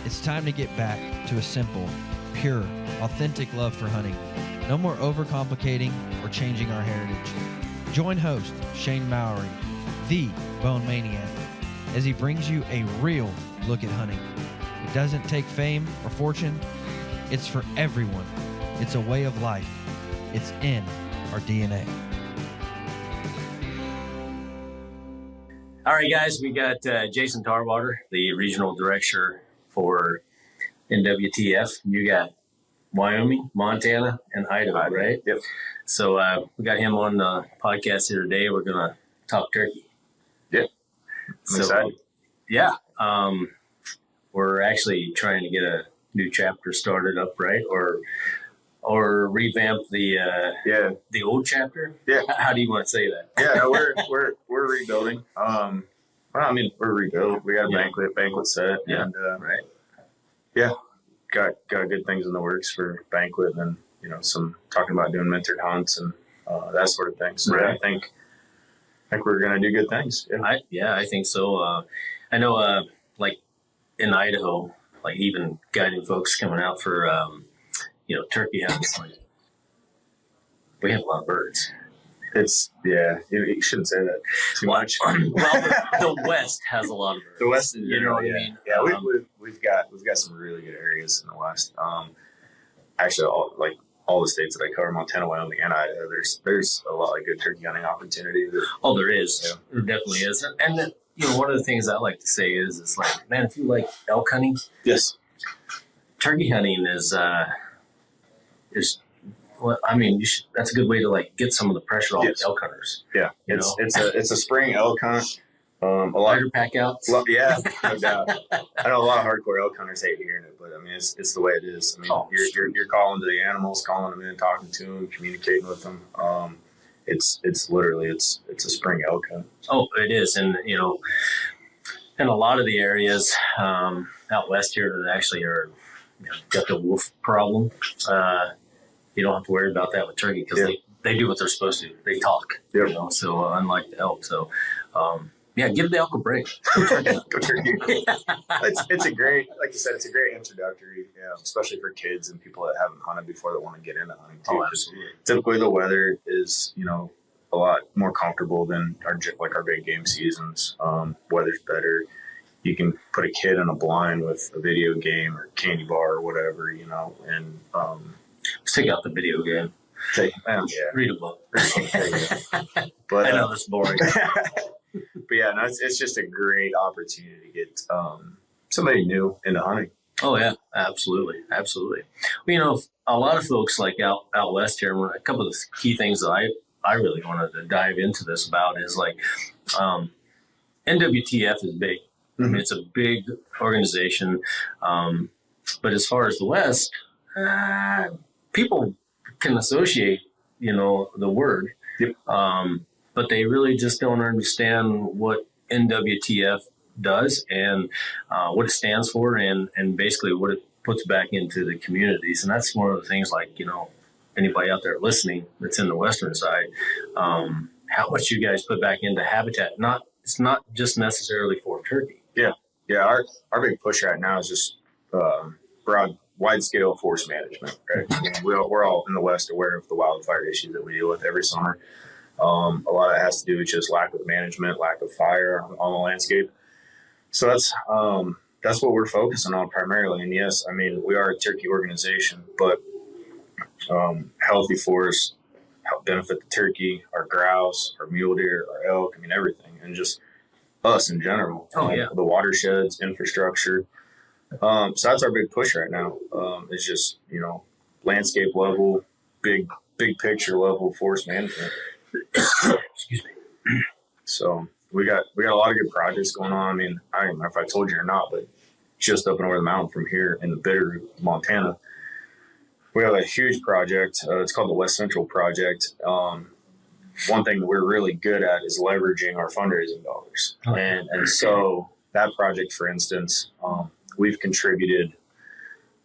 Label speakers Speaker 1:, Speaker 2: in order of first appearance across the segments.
Speaker 1: It's time to get back to a simple, pure, authentic love for hunting. No more overcomplicating or changing our heritage. Join host Shane Mowry, the Bone Maniac, as he brings you a real look at hunting. It doesn't take fame or fortune. It's for everyone. It's a way of life. It's in our DNA.
Speaker 2: All right, guys, we got Jason Tarwater, the regional director for NWTF. You got Wyoming, Montana, and Idaho, right?
Speaker 3: Yep.
Speaker 2: So we got him on the podcast here today. We're going to talk turkey.
Speaker 3: Yep. I'm excited.
Speaker 2: Yeah. We're actually trying to get a new chapter started up, right? Or revamp the old chapter.
Speaker 3: Yeah.
Speaker 2: How do you want to say that?
Speaker 3: Yeah, no, we're rebuilding. Well, I mean, we're rebuilding. We got a banquet set, and
Speaker 2: right.
Speaker 3: Yeah, got good things in the works for banquet, and some talking about doing mentored hunts and that sort of thing. So
Speaker 2: right.
Speaker 3: I think we're gonna do good things.
Speaker 2: Yeah, I think so. I know, like in Idaho, like even guiding folks coming out for turkey hunting. We have a lot of birds.
Speaker 3: You shouldn't say that too much.
Speaker 2: Well, the West has a lot of birds.
Speaker 3: The West,
Speaker 2: you know what I mean?
Speaker 3: Yeah, we've got some really good areas in the West. Actually, all the states that I cover, Montana, Wyoming, and Idaho, there's a lot of good turkey hunting opportunity.
Speaker 2: There is. Yeah. There definitely is. And then, one of the things I like to say is like, man, if you like elk hunting,
Speaker 3: yes, turkey
Speaker 2: hunting is well, I mean, that's a good way to like get some of the pressure off elk hunters.
Speaker 3: Yeah, it's a spring elk hunt. A lot
Speaker 2: of pack outs.
Speaker 3: Yeah, no doubt. I know a lot of hardcore elk hunters hate hearing it, but I mean, it's the way it is. I mean, you're calling to the animals, calling them in, talking to them, communicating with them. It's literally a spring elk hunt. Oh,
Speaker 2: it is, and in a lot of the areas out west here that actually are got the wolf problem. You don't have to worry about that with turkey because they do what they're supposed to. They talk.
Speaker 3: Yep.
Speaker 2: So unlike the elk, give the elk a break.
Speaker 3: Go turkey. It's a great, like you said, it's a great introductory, especially for kids and people that haven't hunted before that want to get into hunting too.
Speaker 2: Oh, absolutely.
Speaker 3: Typically, the weather is a lot more comfortable than our big game seasons. Weather's better. You can put a kid in a blind with a video game or candy bar or whatever, and
Speaker 2: let's take out the video game. Read a book.
Speaker 3: But
Speaker 2: I know that's boring.
Speaker 3: But yeah, no, it's just a great opportunity to get somebody new into hunting.
Speaker 2: Oh yeah, absolutely. Well, a lot of folks like out west here, a couple of the key things that I really wanted to dive into this about is like NWTF is big.
Speaker 3: Mm-hmm.
Speaker 2: I mean, it's a big organization, but as far as the West, people can associate, the word.
Speaker 3: Yep.
Speaker 2: But they really just don't understand what NWTF does and what it stands for and basically what it puts back into the communities. And that's one of the things like, anybody out there listening that's in the Western side, how much you guys put back into habitat. It's not just necessarily for turkey.
Speaker 3: Yeah. Our big push right now is just wide scale forest management. Right? I mean, we're all in the West aware of the wildfire issues that we deal with every summer. A lot of it has to do with just lack of management, lack of fire on the landscape. So that's what we're focusing on primarily. And yes, I mean, we are a turkey organization, but healthy forests help benefit the turkey, our grouse, our mule deer, our elk, I mean, everything. And just us in general. The watersheds, infrastructure. So that's our big push right now. It's just, landscape level, big picture level forest management.
Speaker 2: Excuse me.
Speaker 3: So we got a lot of good projects going on. I mean, I don't know if I told you or not, but just up and over the mountain from here in the Bitterroot, Montana, we have a huge project. It's called the West Central Project. One thing that we're really good at is leveraging our fundraising dollars.
Speaker 2: Okay.
Speaker 3: And so that project, for instance, we've contributed.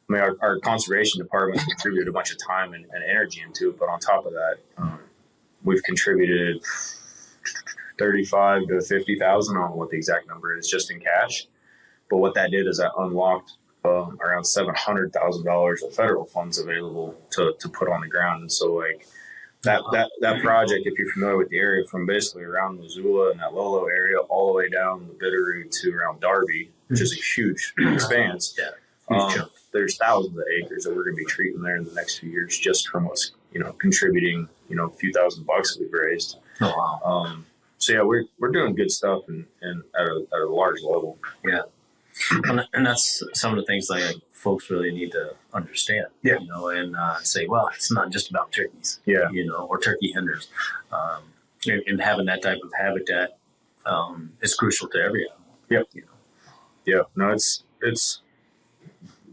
Speaker 3: I mean, our conservation department contributed a bunch of time and energy into it, but on top of that, we've contributed $35,000 to $50,000 on what the exact number is, just in cash. But what that did is that unlocked around $700,000 of federal funds available to put on the ground. And so like that project, if you're familiar with the area, from basically around Missoula and that Lolo area all the way down the Bitterroot to around Darby, which is a huge expanse.
Speaker 2: Yeah.
Speaker 3: There's thousands of acres that we're going to be treating there in the next few years, just from us, contributing, a few $1,000 that we've raised.
Speaker 2: Oh, wow.
Speaker 3: So yeah, we're doing good stuff and at a large level.
Speaker 2: Yeah. And that's some of the things that folks really need to understand,
Speaker 3: yeah.
Speaker 2: And say, well, it's not just about turkeys,
Speaker 3: yeah,
Speaker 2: or turkey henders. And having that type of habitat is crucial to every animal.
Speaker 3: Yep. Yeah. No, it's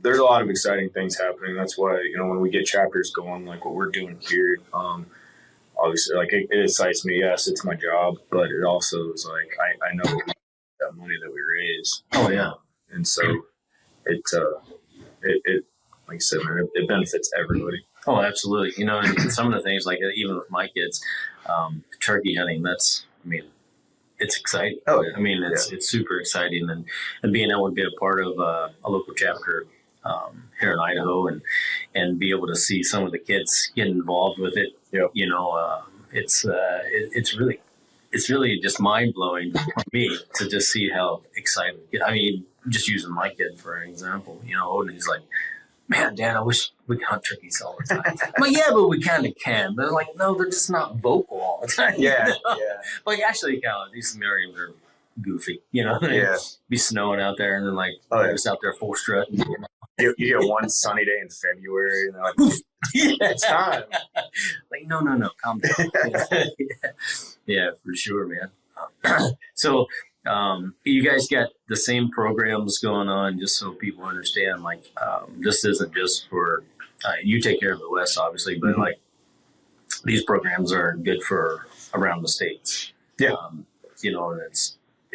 Speaker 3: there's a lot of exciting things happening. That's why, when we get chapters going, like what we're doing here, obviously, like it excites me. Yes, it's my job, but it also is like I know that money that we raise.
Speaker 2: Oh yeah,
Speaker 3: and so it like I said, man, it benefits everybody.
Speaker 2: Oh, absolutely. And some of the things like even with my kids, turkey hunting. It's exciting.
Speaker 3: Oh yeah.
Speaker 2: It's super exciting, and being able to be a part of a local chapter here in Idaho and be able to see some of the kids get involved with it.
Speaker 3: Yep.
Speaker 2: It's really just mind blowing for me to just see how excited. Just using my kid for an example, Odin, he's like, man, Dad, I wish we could hunt turkeys all the time. I'm like, yeah, but we kind of can. But they're like, no, they're just not vocal all the time.
Speaker 3: Yeah, yeah.
Speaker 2: Like, actually, these Merriams are goofy,
Speaker 3: Yeah.
Speaker 2: Be snowing out there, and then just out there full strut.
Speaker 3: You get one sunny day in February, and they're like, it's time.
Speaker 2: Like, no, calm down. Yeah, for sure, man. So, you guys got the same programs going on, just so people understand, this isn't just for, you take care of the West, obviously, but these programs are good for around the states.
Speaker 3: Yeah.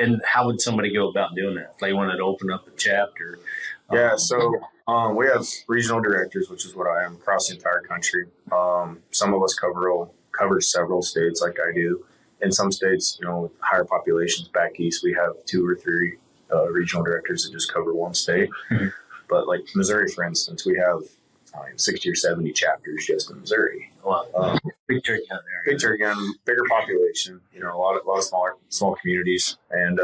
Speaker 2: And how would somebody go about doing that? If they wanted to open up a chapter.
Speaker 3: Yeah. So, we have regional directors, which is what I am, across the entire country. Some of us cover several states like I do. In some states, with higher populations back east, we have 2 or 3 regional directors that just cover one state.
Speaker 2: Mm-hmm.
Speaker 3: But like Missouri, for instance, we have 60 or 70 chapters just in Missouri.
Speaker 2: Wow. Big turkey hunt area.
Speaker 3: Big turkey hunt, bigger population. A lot of small communities, and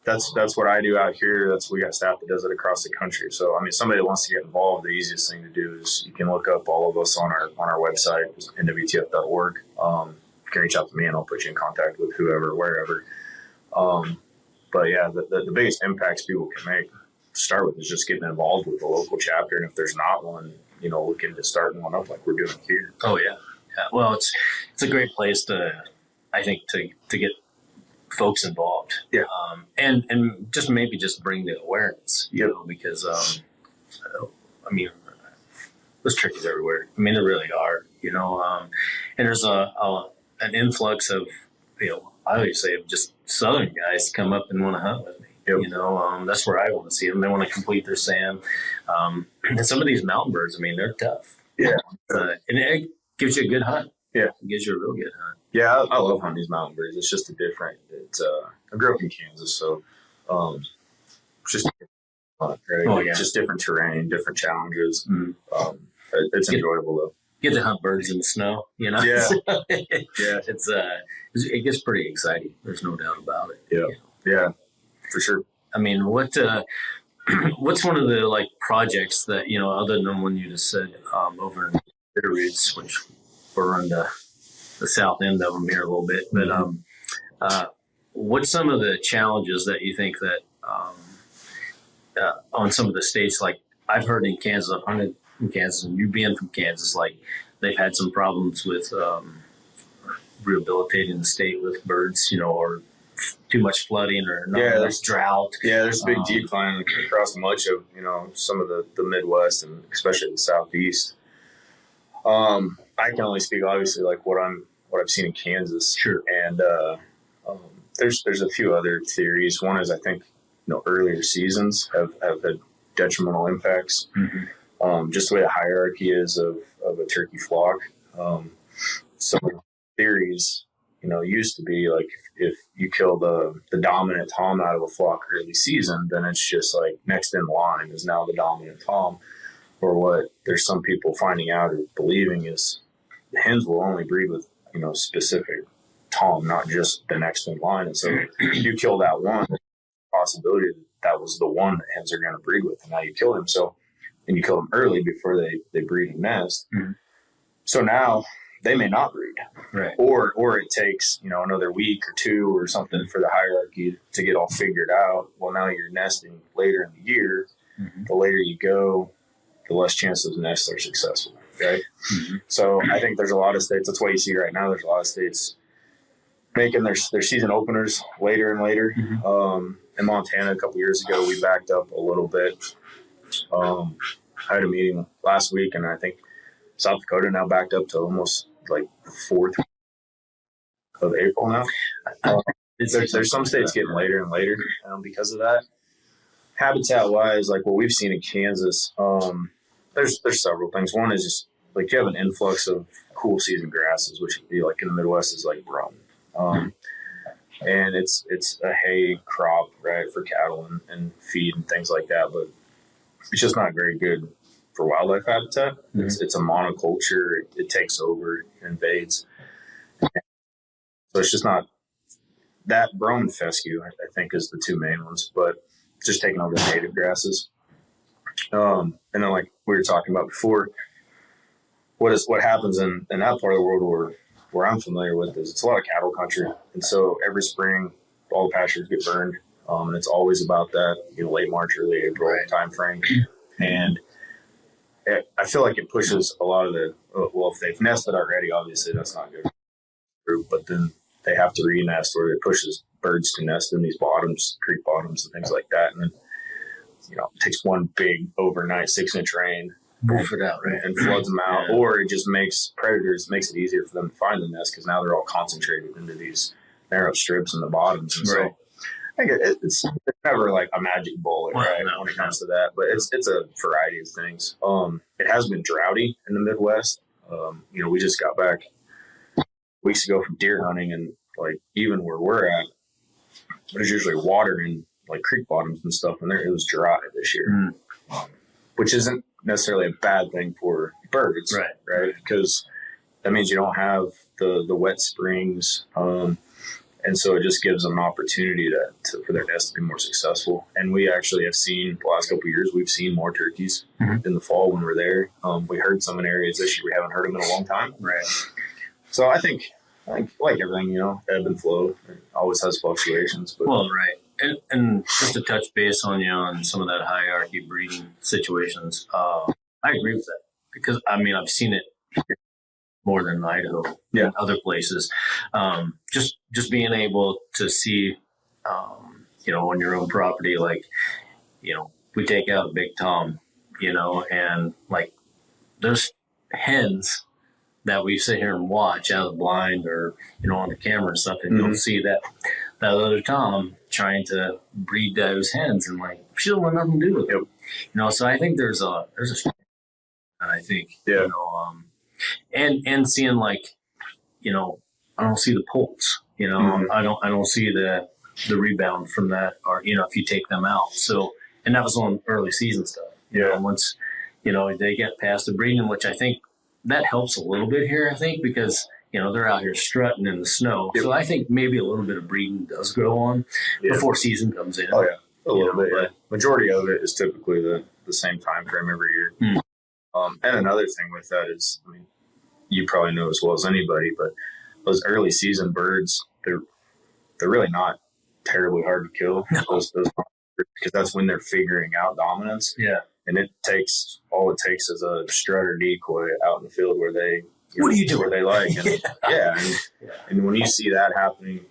Speaker 3: that's what I do out here. We got staff that does it across the country. So, somebody that wants to get involved, the easiest thing to do is you can look up all of us on our website, NWTF.org. You can reach out to me and I'll put you in contact with whoever, wherever. But yeah, the biggest impacts people can make to start with is just getting involved with the local chapter. And if there's not one, look into starting one up like we're doing here.
Speaker 2: Oh yeah. Yeah. Well, it's a great place to get folks involved.
Speaker 3: Yeah.
Speaker 2: And just maybe just bring the awareness, because, there's turkeys everywhere. They really are, and there's an influx of, I always say of just Southern guys to come up and want to hunt with me. Yep. That's where I want to see them. They want to complete their SAM. And some of these mountain birds, they're tough.
Speaker 3: Yeah.
Speaker 2: And it gives you a good hunt.
Speaker 3: Yeah.
Speaker 2: It gives you a real good hunt.
Speaker 3: Yeah, I love hunting these mountain birds. It's just I grew up in Kansas, so it's just fun, right?
Speaker 2: Oh, yeah.
Speaker 3: Just different terrain, different challenges.
Speaker 2: Mm-hmm.
Speaker 3: It's enjoyable though.
Speaker 2: Get to hunt birds in the snow,
Speaker 3: Yeah.
Speaker 2: Yeah. It gets pretty exciting. There's no doubt about it.
Speaker 3: Yeah. Yeah, for sure.
Speaker 2: What's one of the projects that, other than one you just said, over in Bitterroots, which we're on the south end of them here a little bit, but what's some of the challenges that you think that on some of the states, like I've heard in Kansas, I've hunted in Kansas, and you being from Kansas, they've had some problems with rehabilitating the state with birds, or too much flooding or not enough drought.
Speaker 3: Yeah, there's a big decline across much of some of the Midwest and especially the Southeast. I can only speak obviously what I've seen in Kansas.
Speaker 2: Sure.
Speaker 3: And there's a few other theories. One is I think earlier seasons have had detrimental impacts.
Speaker 2: Mm-hmm.
Speaker 3: Just the way the hierarchy is of a turkey flock. Some theories, used to be like if you kill the dominant tom out of a flock early season, then it's just like next in line is now the dominant tom. Or what there's some people finding out or believing is hens will only breed with, specific tom, not just the next in line. And so you kill that one, possibility that was the one that hens are going to breed with, and now you kill him. And you kill them early before they breed and nest.
Speaker 2: Mm-hmm.
Speaker 3: So now they may not breed,
Speaker 2: right?
Speaker 3: Or it takes another week or two or something for the hierarchy to get all figured out. Well, now you're nesting later in the year.
Speaker 2: Mm-hmm.
Speaker 3: The later you go, the less chance those nests are successful, right?
Speaker 2: Mm-hmm.
Speaker 3: So I think there's a lot of states. That's why you see right now there's a lot of states making their season openers later and later.
Speaker 2: Mm-hmm.
Speaker 3: In Montana a couple years ago, we backed up a little bit. I had a meeting last week, and I think South Dakota now backed up to almost like the 4th of April now. There's some states getting later and later because of that. Habitat-wise, like what we've seen in Kansas, there's several things. One is just like you have an influx of cool season grasses, which would be like in the Midwest is like brome. And it's a hay crop, right, for cattle and feed and things like that, but it's just not very good for wildlife habitat. Mm-hmm. It's a monoculture. It takes over, invades. So it's just not that brome and fescue, I think, is the two main ones, but just taking over the native grasses. And then like we were talking about before, what happens in that part of the world where I'm familiar with is it's a lot of cattle country. And so every spring, all the pastures get burned. And it's always about that, late March, early April time frame. And I feel like it pushes a lot of if they've nested already, obviously that's not good. But then they have to re-nest, or it pushes birds to nest in these bottoms, creek bottoms and things like that. And then, it takes one big overnight 6-inch rain,
Speaker 2: Buff it out, right?
Speaker 3: And floods them out. Yeah. Or it just makes it easier for them to find the nest because now they're all concentrated into these narrow strips in the bottoms. And so I think it's never like a magic bullet, right? When it comes to that, but it's a variety of things. It has been droughty in the Midwest. We just got back weeks ago from deer hunting, and like even where we're at, there's usually water in like creek bottoms and stuff, and it was dry this year, which isn't necessarily a bad thing for birds, right? Because that means you don't have the wet springs. And so it just gives them an opportunity for their nest to be more successful. And we actually have seen the last couple of years, we've seen more turkeys in the fall when we're there. We heard some in areas this year we haven't heard them in a long time.
Speaker 2: Right.
Speaker 3: So I think like everything, ebb and flow. It always has fluctuations. But.
Speaker 2: Well, right. And just to touch base on some of that hierarchy breeding situations, I agree with that because I've seen it more than Idaho and other places. Just being able to see, on your own property, like, we take out a big tom, and like there's hens that we sit here and watch out of the blind or, on the camera and stuff, and you'll see that other tom trying to breed those hens, and like she don't want nothing to do with it. So I think there's a and I think and seeing like I don't see the pulse, I don't see the rebound from that, or if you take them out. So, and that was on early season stuff. Once they get past the breeding, which I think that helps a little bit here. I think because they're out here strutting in the snow, so I think maybe a little bit of breeding does go on before season comes in.
Speaker 3: Oh yeah, a little bit. But majority of it is typically the same time frame every year. And another thing with that is, you probably know as well as anybody, but those early season birds, they're really not terribly hard to kill. Those because that's when they're figuring out dominance. Yeah. And all it takes is a strutter decoy out in the field where they
Speaker 2: what do you do?
Speaker 3: Where they like. And, and when you see that happening,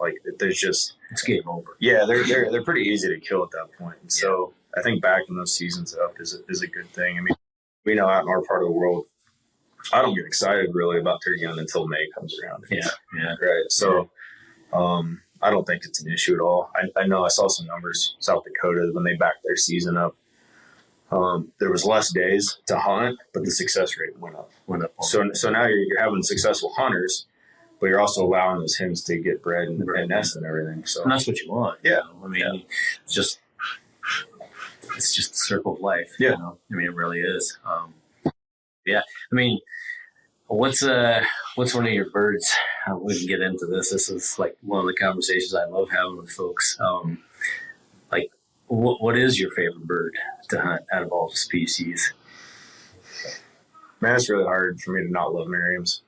Speaker 3: like there's just
Speaker 2: it's game over.
Speaker 3: Yeah, they're pretty easy to kill at that point. And so I think backing those seasons up is a good thing. We know out in our part of the world, I don't get excited really about turkey hunting until May comes around.
Speaker 2: Yeah.
Speaker 3: Right. So I don't think it's an issue at all. I know I saw some numbers, South Dakota, when they backed their season up. There was less days to hunt, but the success rate went up. So now you're having successful hunters, but you're also allowing those hens to get bred and nest and everything. So
Speaker 2: And that's what you want.
Speaker 3: Yeah.
Speaker 2: You know? I mean, it's just the circle of life.
Speaker 3: Yeah.
Speaker 2: You know? I mean, it really is. I mean, what's one of your birds? We can get into this. This is like one of the conversations I love having with folks. Like, what is your favorite bird to hunt out of all the species?
Speaker 3: Man, it's really hard for me to not love Merriams.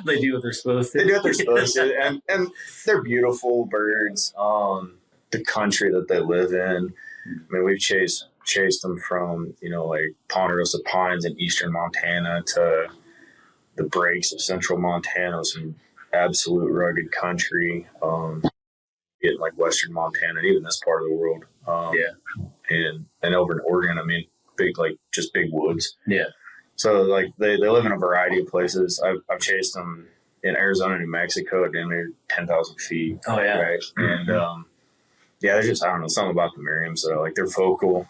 Speaker 2: They do what they're supposed to.
Speaker 3: They do what they're supposed to, and they're beautiful birds. The country that they live in. I mean, we've chased them from, you know, like Ponderosa Pines in eastern Montana to the breaks of central Montana, some absolute rugged country. Getting like western Montana, and even this part of the world. And over in Oregon, I mean, big woods.
Speaker 2: Yeah.
Speaker 3: So like they live in a variety of places. I've chased them in Arizona, New Mexico, damn near 10,000 feet.
Speaker 2: Oh yeah.
Speaker 3: Right.
Speaker 2: Mm-hmm.
Speaker 3: And there's just, I don't know, something about the Merriams that like they're vocal.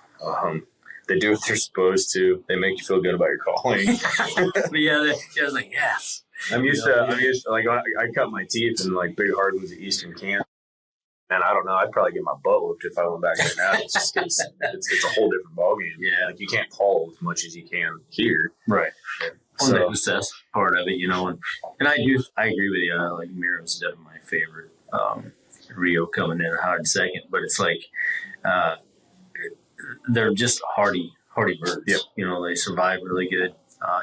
Speaker 3: They do what they're supposed to. They make you feel good about your calling.
Speaker 2: But I was like, yes.
Speaker 3: I'm used to like I cut my teeth in like big hardwoods at Eastern Kansas. And I don't know, I'd probably get my butt whooped if I went back there now. It's just it's a whole different ballgame.
Speaker 2: Yeah.
Speaker 3: Like you can't call as much as you can here.
Speaker 2: Right.
Speaker 3: So
Speaker 2: The success part of it, you know, and I agree with you. Like Merriam's definitely my favorite. Rio coming in a hard second, but it's like they're just hardy birds.
Speaker 3: Yep.
Speaker 2: You know, they survive really good.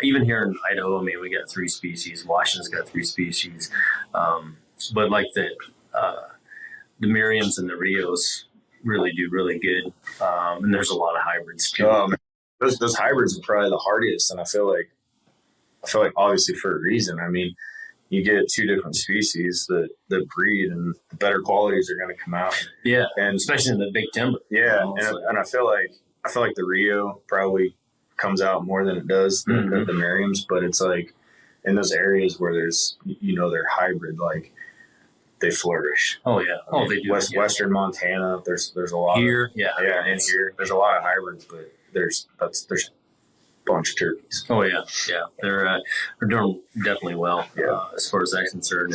Speaker 2: Even here in Idaho, I mean, we got 3 species. Washington's got 3 species, but like the Merriams and the Rios really do really good, and there's a lot of hybrids too.
Speaker 3: Those hybrids are probably the hardiest, and I feel like obviously for a reason. I mean, you get 2 different species that breed, and the better qualities are going to come out.
Speaker 2: Yeah,
Speaker 3: and
Speaker 2: especially in the big timber.
Speaker 3: Yeah,
Speaker 2: you know,
Speaker 3: and I feel like the Rio probably comes out more than it does the Merriams, but it's like in those areas where there's, you know, they're hybrid, like they flourish.
Speaker 2: Oh yeah, they do.
Speaker 3: Western Montana, there's a lot
Speaker 2: here.
Speaker 3: And here there's a lot of hybrids, but there's a bunch of turkeys.
Speaker 2: Oh yeah, they're doing definitely well as far as that's concerned.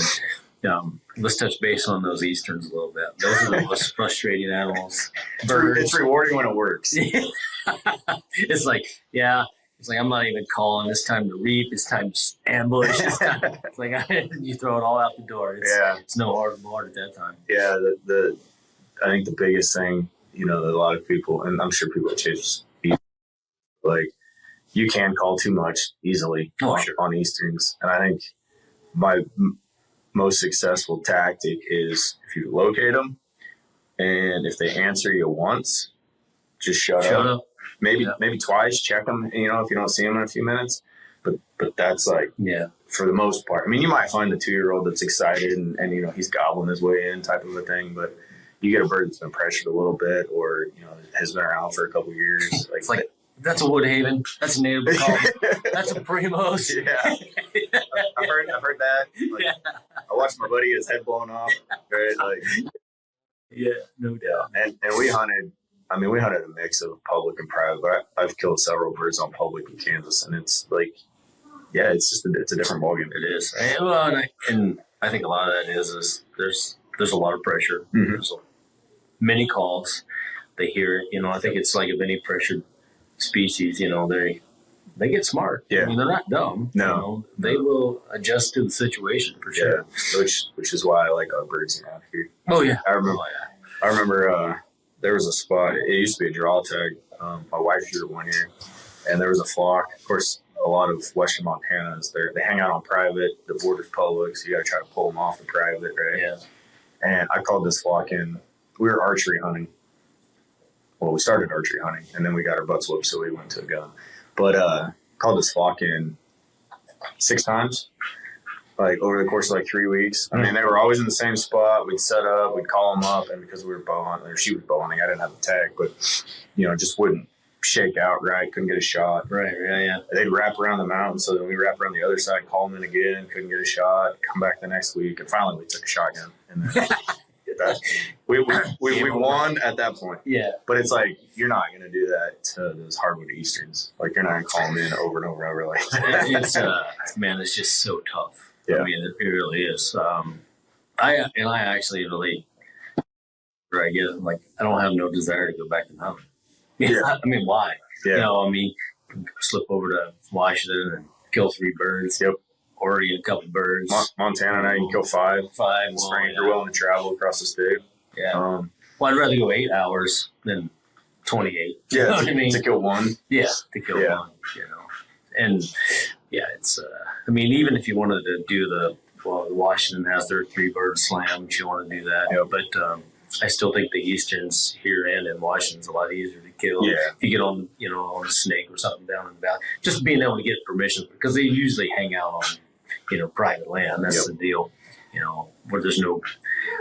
Speaker 2: And, let's touch base on those easterns a little bit. Those are the most frustrating animals.
Speaker 3: It's rewarding when it works.
Speaker 2: It's like I'm not even calling. It's time to reap. It's time to ambush. It's like you throw it all out the door. It's no hard barred at that time.
Speaker 3: Yeah, I think the biggest thing, you know, that a lot of people, and I'm sure people chase, like you can call too much easily on easterns, and I think my most successful tactic is if you locate them, and if they answer you once, just shut up. Maybe twice, check them, you know, if you don't see them in a few minutes. But that's like, for the most part. I mean, you might find the 2-year-old that's excited and, you know, he's gobbling his way in type of a thing. But you get a bird that's been pressured a little bit or, you know, has been around for a couple of years.
Speaker 2: It's like, that's a Woodhaven. That's a native call. That's a Primos.
Speaker 3: Yeah. I've heard that. Like, I watched my buddy get his head blown off. Right? Like,
Speaker 2: yeah, no doubt.
Speaker 3: And we hunted. I mean, we hunted a mix of public and private, but I've killed several birds on public in Kansas, and it's like, it's a different ballgame.
Speaker 2: It is. And I think a lot of that is there's a lot of pressure.
Speaker 3: Mm-hmm.
Speaker 2: There's many calls. They hear it. You know, I think it's like of any pressured species, you know, they get smart.
Speaker 3: Yeah.
Speaker 2: I mean, they're not dumb.
Speaker 3: No.
Speaker 2: You know, they will adjust to the situation for sure.
Speaker 3: Yeah. Which is why I like our birds around here.
Speaker 2: Oh yeah.
Speaker 3: I remember there was a spot. It used to be a draw tag. My wife threw it one year, and there was a flock. Of course, a lot of western Montanans, they hang out on private. The border's public, so you got to try to pull them off the private, right?
Speaker 2: Yeah.
Speaker 3: And I called this flock in. We were archery hunting. Well, we started archery hunting, and then we got our butts whooped, so we went to a gun. But called this flock in 6 times, like over the course of like 3 weeks. I mean, they were always in the same spot. We'd set up, we'd call them up, and because we were bow hunting, or she was bow hunting, I didn't have the tag, but you know, just wouldn't shake out right. Couldn't get a shot.
Speaker 2: Right. Yeah.
Speaker 3: They'd wrap around the mountain, so then we wrap around the other side, call them in again, couldn't get a shot. Come back the next week, and finally we took a shotgun. And then that. We won at that point.
Speaker 2: Yeah.
Speaker 3: But it's like, you're not going to do that to those hardwood Easterns. Like, you're not going to call them in over and over and over. Like,
Speaker 2: It's man, it's just so tough.
Speaker 3: Yeah.
Speaker 2: I mean, it really is. I actually really, I get like, I don't have no desire to go back to hunting.
Speaker 3: Yeah.
Speaker 2: I mean, why?
Speaker 3: Yeah.
Speaker 2: You know, I mean, slip over to Washington and kill 3 birds.
Speaker 3: Yep.
Speaker 2: Already a couple birds.
Speaker 3: Montana now, you can kill 5.
Speaker 2: 5
Speaker 3: In the spring, if you're willing to travel across the state.
Speaker 2: Yeah. Well, I'd rather go 8 hours than 28.
Speaker 3: Yeah,
Speaker 2: You know what I mean?
Speaker 3: to kill 1.
Speaker 2: Yeah, to kill 1. You know, and yeah, it's. I mean, even if you wanted to do Washington has their 3 bird slam. If you want to do that,
Speaker 3: Yep.
Speaker 2: But I still think the Easterns here and in Washington's a lot easier to kill.
Speaker 3: Yeah.
Speaker 2: If you get on, on a snake or something down in the valley, just being able to get permission because they usually hang out on, private land. That's the deal. Where there's no.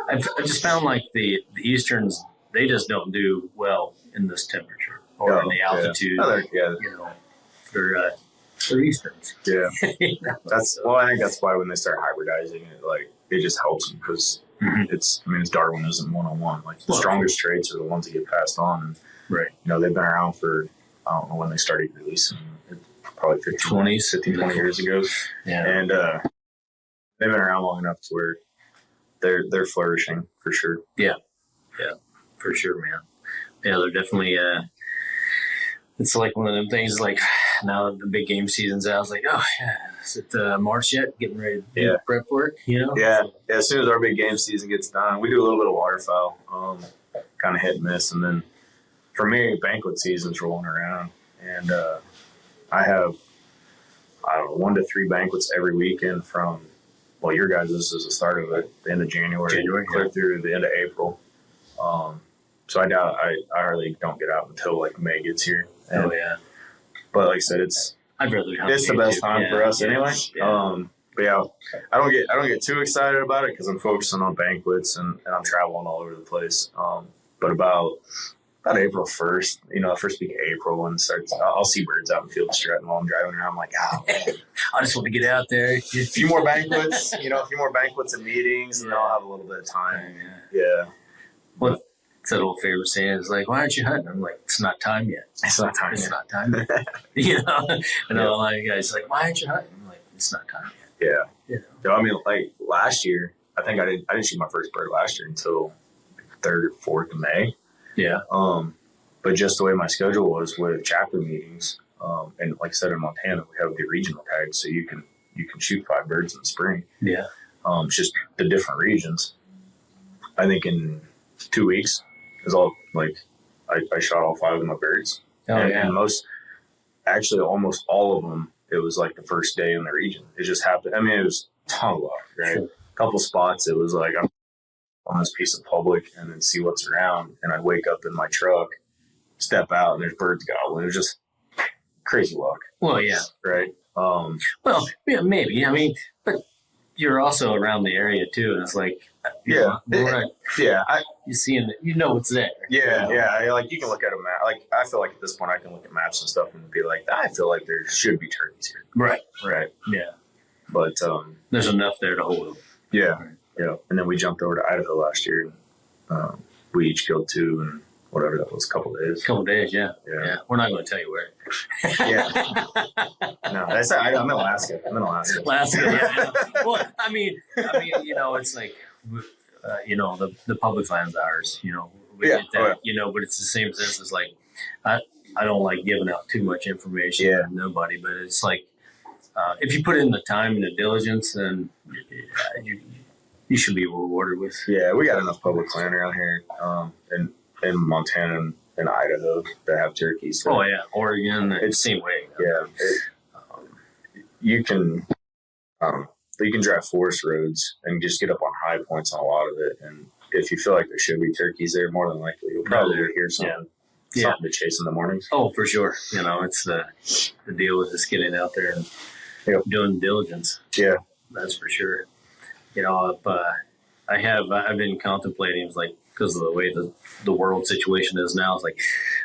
Speaker 2: I just found like the Easterns, they just don't do well in this temperature or in the altitude. They're Easterns.
Speaker 3: Yeah. I think that's why when they start hybridizing it just helps them because it's Darwinism 101. Like the strongest traits are the ones that get passed on. And,
Speaker 2: right.
Speaker 3: They've been around for, I don't know when they started releasing them. Probably 15, 20 years ago.
Speaker 2: Yeah.
Speaker 3: And they've been around long enough to where they're flourishing for sure.
Speaker 2: Yeah. Yeah, for sure, man. Yeah, they're definitely, it's like one of them things like now the big game season's out. I was like, oh, yeah, is it March yet? Getting ready to do prep work,
Speaker 3: Yeah. Yeah, as soon as our big game season gets done, we do a little bit of waterfowl, kind of hit and miss. And then for me, banquet season's rolling around. And I have, 1 to 3 banquets every weekend from, your guys' is the start of it, the end of January clear through the end of April. So I doubt I hardly don't get out until like May gets here.
Speaker 2: Oh yeah.
Speaker 3: But like I said,
Speaker 2: I'd rather
Speaker 3: it's the best time for us anyway.
Speaker 2: Yeah.
Speaker 3: But yeah, I don't get too excited about it because I'm focusing on banquets and I'm traveling all over the place. But about April 1st, the first week of April when it starts, I'll see birds out in the field strutting while I'm driving around. I'm like,
Speaker 2: I just want to get out there.
Speaker 3: A few more banquets, and meetings, and then I'll have a little bit of time. Yeah.
Speaker 2: Well, it's that old favorite saying is like, why aren't you hunting? I'm like, it's not time yet.
Speaker 3: It's not time yet.
Speaker 2: And a lot of guys like, why aren't you hunting? I'm like, it's not time
Speaker 3: yet. Yeah. So, like last year, I think I didn't shoot my first bird last year until 3rd or 4th of May.
Speaker 2: Yeah.
Speaker 3: But just the way my schedule was with chapter meetings, and like I said, in Montana, we have the regional tags, so you can shoot 5 birds in the spring.
Speaker 2: Yeah.
Speaker 3: It's just the different regions. I think in 2 weeks is all like I shot all 5 of my birds. And almost all of them, it was like the first day in the region. It just happened. It was a ton of luck, right? Sure. A couple spots, it was like I'm on this piece of public and then see what's around. And I wake up in my truck, step out, and there's birds gobbling. It was just crazy luck.
Speaker 2: Well, yeah.
Speaker 3: Right?
Speaker 2: Well, yeah, maybe. But you're also around the area too, and it's like, you see it, what's there.
Speaker 3: Yeah. Like you can look at a map. Like I feel like at this point I can look at maps and stuff and be like, I feel like there should be turkeys here.
Speaker 2: Right.
Speaker 3: Yeah. But
Speaker 2: there's enough there to hold them.
Speaker 3: Yeah. Right. Yeah. And then we jumped over to Idaho last year. And, we each killed 2 and whatever that was, a couple days.
Speaker 2: Yeah. We're not going to tell you where.
Speaker 3: Yeah. No, I'm in Alaska.
Speaker 2: Alaska, yeah. Well, it's like, the public land's ours. We get that. But it's the same sense as like, I don't like giving out too much information to nobody, but it's like, if you put in the time and the diligence, then you should be rewarded with.
Speaker 3: Yeah, we got enough public land around here, in Montana and Idaho that have turkeys. So
Speaker 2: Oregon, it's the same way.
Speaker 3: Yeah, you can drive forest roads and just get up on high points on a lot of it, and if you feel like there should be turkeys there, more than likely you'll probably hear something to chase in the mornings. Oh, for sure.
Speaker 2: It's the deal with just getting out there and doing diligence.
Speaker 3: Yeah,
Speaker 2: that's for sure. I've been contemplating, it's like, because of the way the world situation is now, it's like,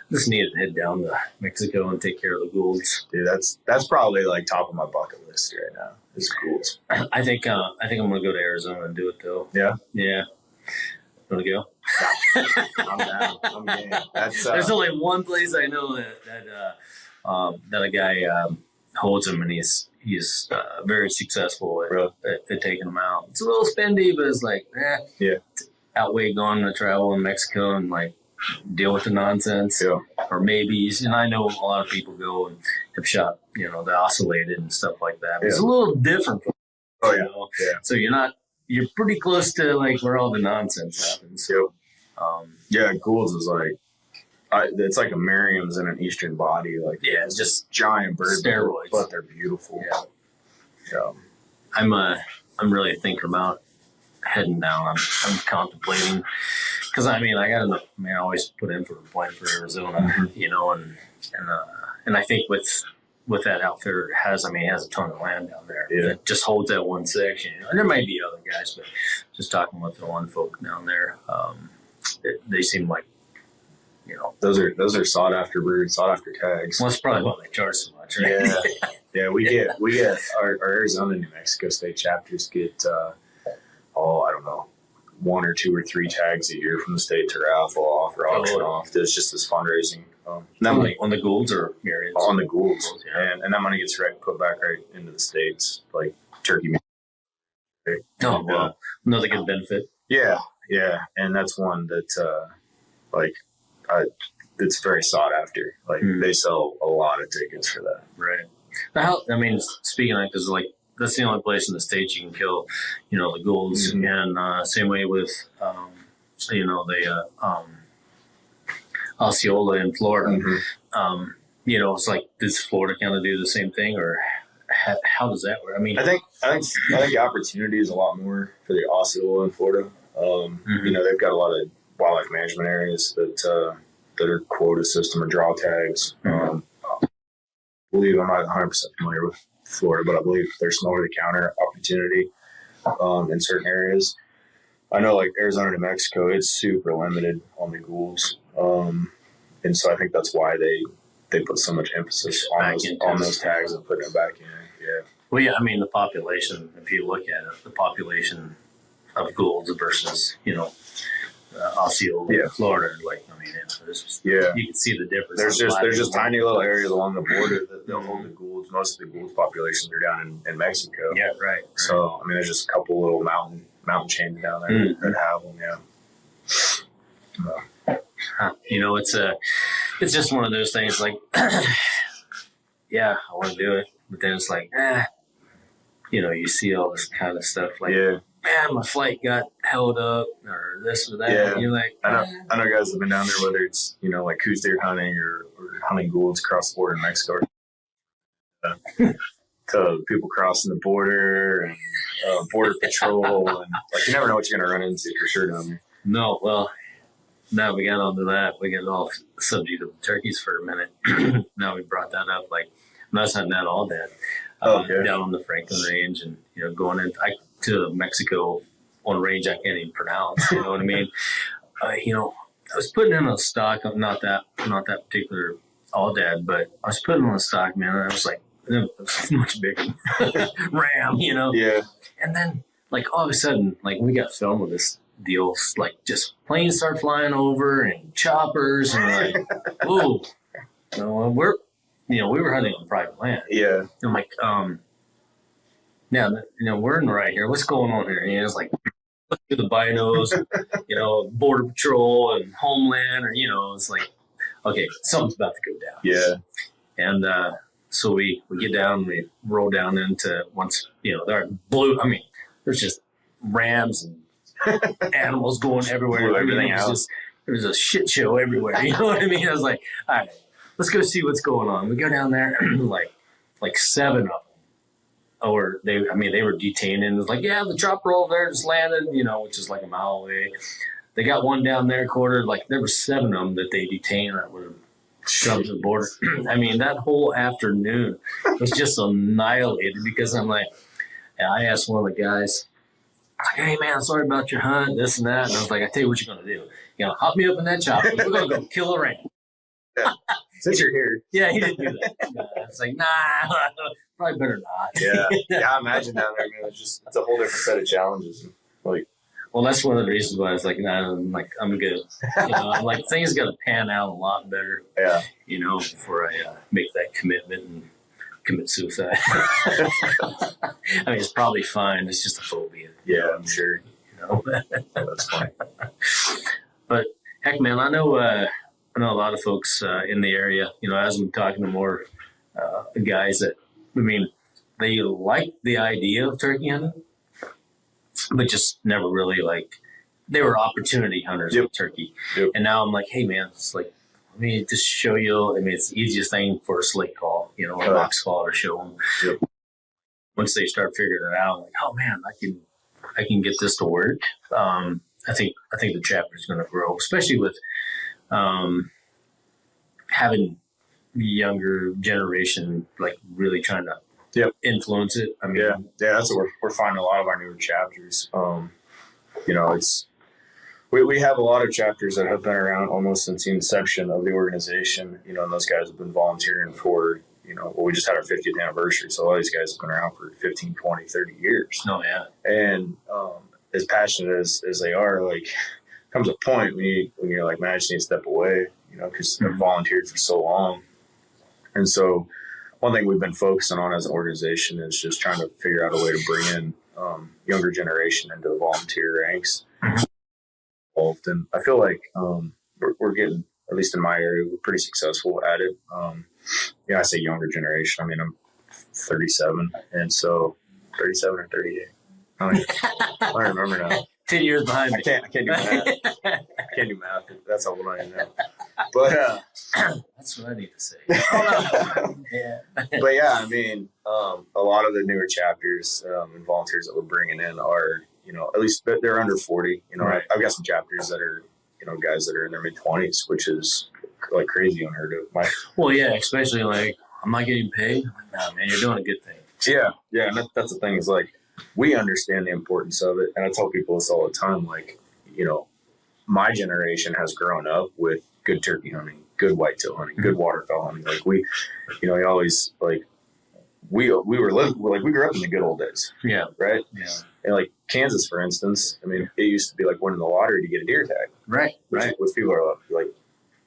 Speaker 2: I just need to head down to Mexico and take care of the Goulds.
Speaker 3: Dude, that's probably like top of my bucket list right now. It's Goulds.
Speaker 2: I think I'm gonna go to Arizona and do it though.
Speaker 3: Yeah.
Speaker 2: Yeah. Want to go?
Speaker 3: I'm down. I'm game. That's
Speaker 2: There's only one place I know that a guy holds him, and he's very successful at taking them out. It's a little spendy, but it's like,
Speaker 3: yeah,
Speaker 2: outweigh going to travel in Mexico and like deal with the nonsense or maybes. And I know a lot of people go and have shot, the oscillated and stuff like that. But it's a little different.
Speaker 3: Oh yeah.
Speaker 2: So you're pretty close to like where all the nonsense happens. So,
Speaker 3: Gould's is like, it's like a Merriam's in an Eastern body. Like,
Speaker 2: it's just
Speaker 3: giant birds,
Speaker 2: steroids,
Speaker 3: but they're beautiful.
Speaker 2: Yeah. I'm really thinking about heading down. I'm contemplating because I always put in for a point for Arizona, and I think with that outfitter it has a ton of land down there. It just holds that one section. And there might be other guys, but just talking with the one folk down there, they seem like,
Speaker 3: those are sought after birds, sought after tags.
Speaker 2: Well, that's probably why they charge so much, right?
Speaker 3: Yeah. We get our Arizona and New Mexico state chapters get I don't know, 1 or 2 or 3 tags a year from the state to raffle off or auction off. It's just this fundraising.
Speaker 2: That money on the Goulds or Myriads?
Speaker 3: On the Goulds, and that money gets put back right into the states, like turkey meat.
Speaker 2: Oh, well, another good benefit.
Speaker 3: Yeah, and that's one that it's very sought after. Like they sell a lot of tickets for that.
Speaker 2: Right. Now, speaking of, because like that's the only place in the States you can kill, the Goulds, and same way with, the Osceola in Florida. It's like, does Florida kind of do the same thing, or how does that work? I think
Speaker 3: the opportunity is a lot more for the Osceola in Florida. They've got a lot of wildlife management areas that are quota system or draw tags. I believe I'm not 100% familiar with Florida, but I believe there's some over-the-counter opportunity in certain areas. I know, like Arizona, New Mexico, it's super limited on the Goulds, and so I think that's why they put so much emphasis on those tags and putting it back in. Yeah.
Speaker 2: Well, the population. If you look at it, the population of Goulds versus Osceola, Florida, you can see the difference.
Speaker 3: There's just tiny little areas along the border that they'll hold the Goulds. Most of the Goulds populations are down in Mexico.
Speaker 2: Yeah, right.
Speaker 3: So there's just a couple little mountain chains down there that have them.
Speaker 2: It's just one of those things. Like, I want to do it, but then it's like, you see all this kind of stuff. Like, man, my flight got held up, or this or that.
Speaker 3: Yeah.
Speaker 2: And you're like,
Speaker 3: I know guys have been down there, whether it's like Coos deer hunting or hunting Goulds across the border in Mexico. To people crossing the border and border patrol, and like you never know what you're gonna run into for sure down there.
Speaker 2: No, well, now we got onto that. We got off the subject of the turkeys for a minute. Now we brought that up. Like, I'm not hunting that all dead. Down on the Franklin Range, and going to Mexico on a range I can't even pronounce. You know what I mean? I was putting in a stock, not that particular all dead, but I was putting on a stock, man. And I was like, it was much bigger ram,
Speaker 3: Yeah.
Speaker 2: And then, like, all of a sudden, like, we got film of this deal, like, just planes start flying over and choppers, and we're like, ooh, we were hunting on private land.
Speaker 3: Yeah.
Speaker 2: And I'm like, we're in right here. What's going on here? And it's like, through the binos, Border Patrol and Homeland, or, it's like, okay, something's about to go down.
Speaker 3: Yeah.
Speaker 2: And so we get down, and we roll down into there are there's just rams and animals going everywhere.
Speaker 3: Everything else.
Speaker 2: There was a shit show everywhere. You know what I mean? I was like, all right, let's go see what's going on. We go down there, like 7 of them. Or they were detained, and it was like, the chopper over there just landed, which is like a mile away. They got one down there quartered, like there were 7 of them that they detained that would have come to the border. That whole afternoon was just annihilated because I asked one of the guys, I was like, hey man, sorry about your hunt, this and that. And I was like, I tell you what you're going to do. Hop me up in that chopper. We're going to go kill a ram.
Speaker 3: Yeah. Since you're here.
Speaker 2: Yeah, he didn't do that. I was like, nah, probably better not.
Speaker 3: Yeah, I imagine down there, man. It's a whole different set of challenges. Like,
Speaker 2: Well, that's one of the reasons why I was like, nah, I'm good. I'm like, things got to pan out a lot better.
Speaker 3: Yeah.
Speaker 2: Before I make that commitment and commit suicide. I mean, it's probably fine. It's just a phobia.
Speaker 3: Yeah, I'm sure.
Speaker 2: That's funny. But heck, man, I know a lot of folks in the area. As I'm talking to more guys that, they like the idea of turkey hunting, but just never really they were opportunity hunters with turkey.
Speaker 3: Yep.
Speaker 2: And now I'm like, hey man, it's like, let me just show you. It's the easiest thing for a slate call, a box call to show them.
Speaker 3: Yep.
Speaker 2: Once they start figuring it out, I'm like, oh man, I can get this to work. I think the chapter is going to grow, especially with having the younger generation really trying to influence it.
Speaker 3: Yeah, that's what we're finding a lot of our newer chapters. It's we have a lot of chapters that have been around almost since the inception of the organization. And those guys have been volunteering for we just had our 50th anniversary, so all these guys have been around for 15, 20, 30 years.
Speaker 2: Oh yeah.
Speaker 3: And as passionate as they are, comes a point when you're like, man, I just need to step away, because they've volunteered for so long. And so one thing we've been focusing on as an organization is just trying to figure out a way to bring in younger generation into the volunteer ranks. Involved. And I feel like we're getting, at least in my area, we're pretty successful at it. I say younger generation. I'm 37, and so 37 or 38. I don't remember now.
Speaker 2: 10 years behind me.
Speaker 3: I can't do math. I can't do math. That's how old I am now. But
Speaker 2: that's what I need to say. Yeah.
Speaker 3: But yeah, a lot of the newer chapters and volunteers that we're bringing in are, at least they're under 40.
Speaker 2: Right.
Speaker 3: I've got some chapters that are, guys that are in their mid-20s, which is crazy unheard of.
Speaker 2: Well, yeah, especially I'm not getting paid. I'm like, nah, man, you're doing a good thing.
Speaker 3: Yeah, and that's the thing is we understand the importance of it, and I tell people this all the time. My generation has grown up with good turkey hunting, good whitetail hunting, good waterfowl hunting. We always we grew up in the good old days.
Speaker 2: Yeah.
Speaker 3: Right.
Speaker 2: Yeah.
Speaker 3: And Kansas, for instance, it used to be winning the lottery to get a deer tag.
Speaker 2: Right. Right.
Speaker 3: Which people are